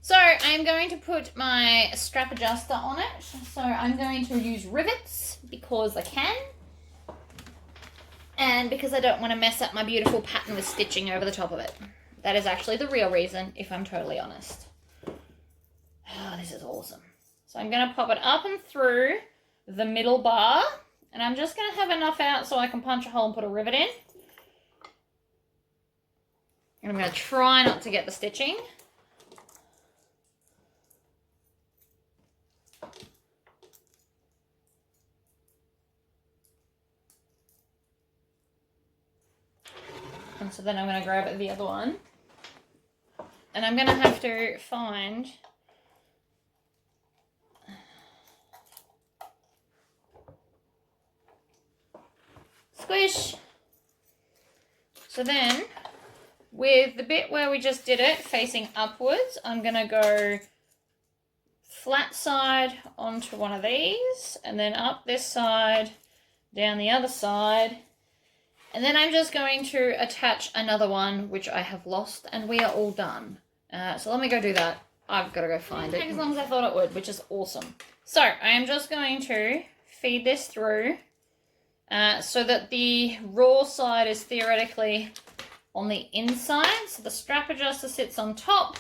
So I'm going to put my strap adjuster on it. So I'm going to use rivets because I can. And because I don't want to mess up my beautiful pattern with stitching over the top of it. That is actually the real reason, if I'm totally honest. Oh, this is awesome. So I'm going to pop it up and through the middle bar. And I'm just going to have enough out so I can punch a hole and put a rivet in. And I'm going to try not to get the stitching. And so then I'm going to grab the other one. And I'm going to have to find... Squish! So then, with the bit where we just did it facing upwards, I'm going to go flat side onto one of these, and then up this side, down the other side. And then I'm just going to attach another one, which I have lost, and we are all done. So let me go do that. I've got to go find it. Take as long as I thought it would, which is awesome. So I am just going to feed this through so that the raw side is theoretically on the inside. So the strap adjuster sits on top,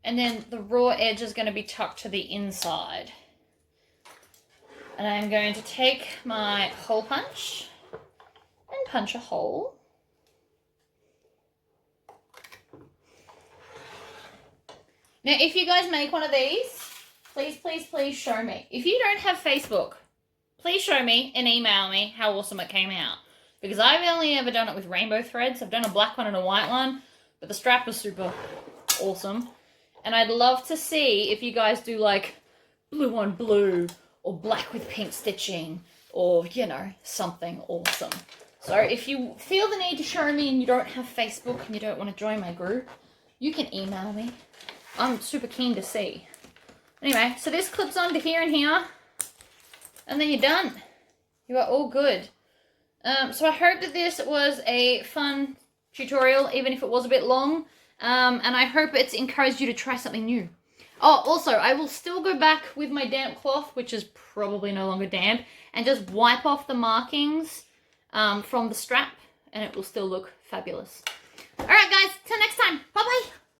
and then the raw edge is going to be tucked to the inside. And I'm going to take my hole punch and punch a hole. Now, if you guys make one of these, please show me. If you don't have Facebook, please show me and email me how awesome it came out. Because I've only ever done it with rainbow threads. I've done a black one and a white one, but the strap was super awesome. And I'd love to see if you guys do like blue on blue or black with pink stitching or, you know, something awesome. So if you feel the need to show me and you don't have Facebook and you don't want to join my group, you can email me. I'm super keen to see. Anyway, so this clips onto here and here, and then you're done. You are all good. So I hope that this was a fun tutorial, even if it was a bit long, and I hope it's encouraged you to try something new. Oh, also, I will still go back with my damp cloth, which is probably no longer damp, and just wipe off the markings from the strap, and it will still look fabulous. All right, guys, till next time.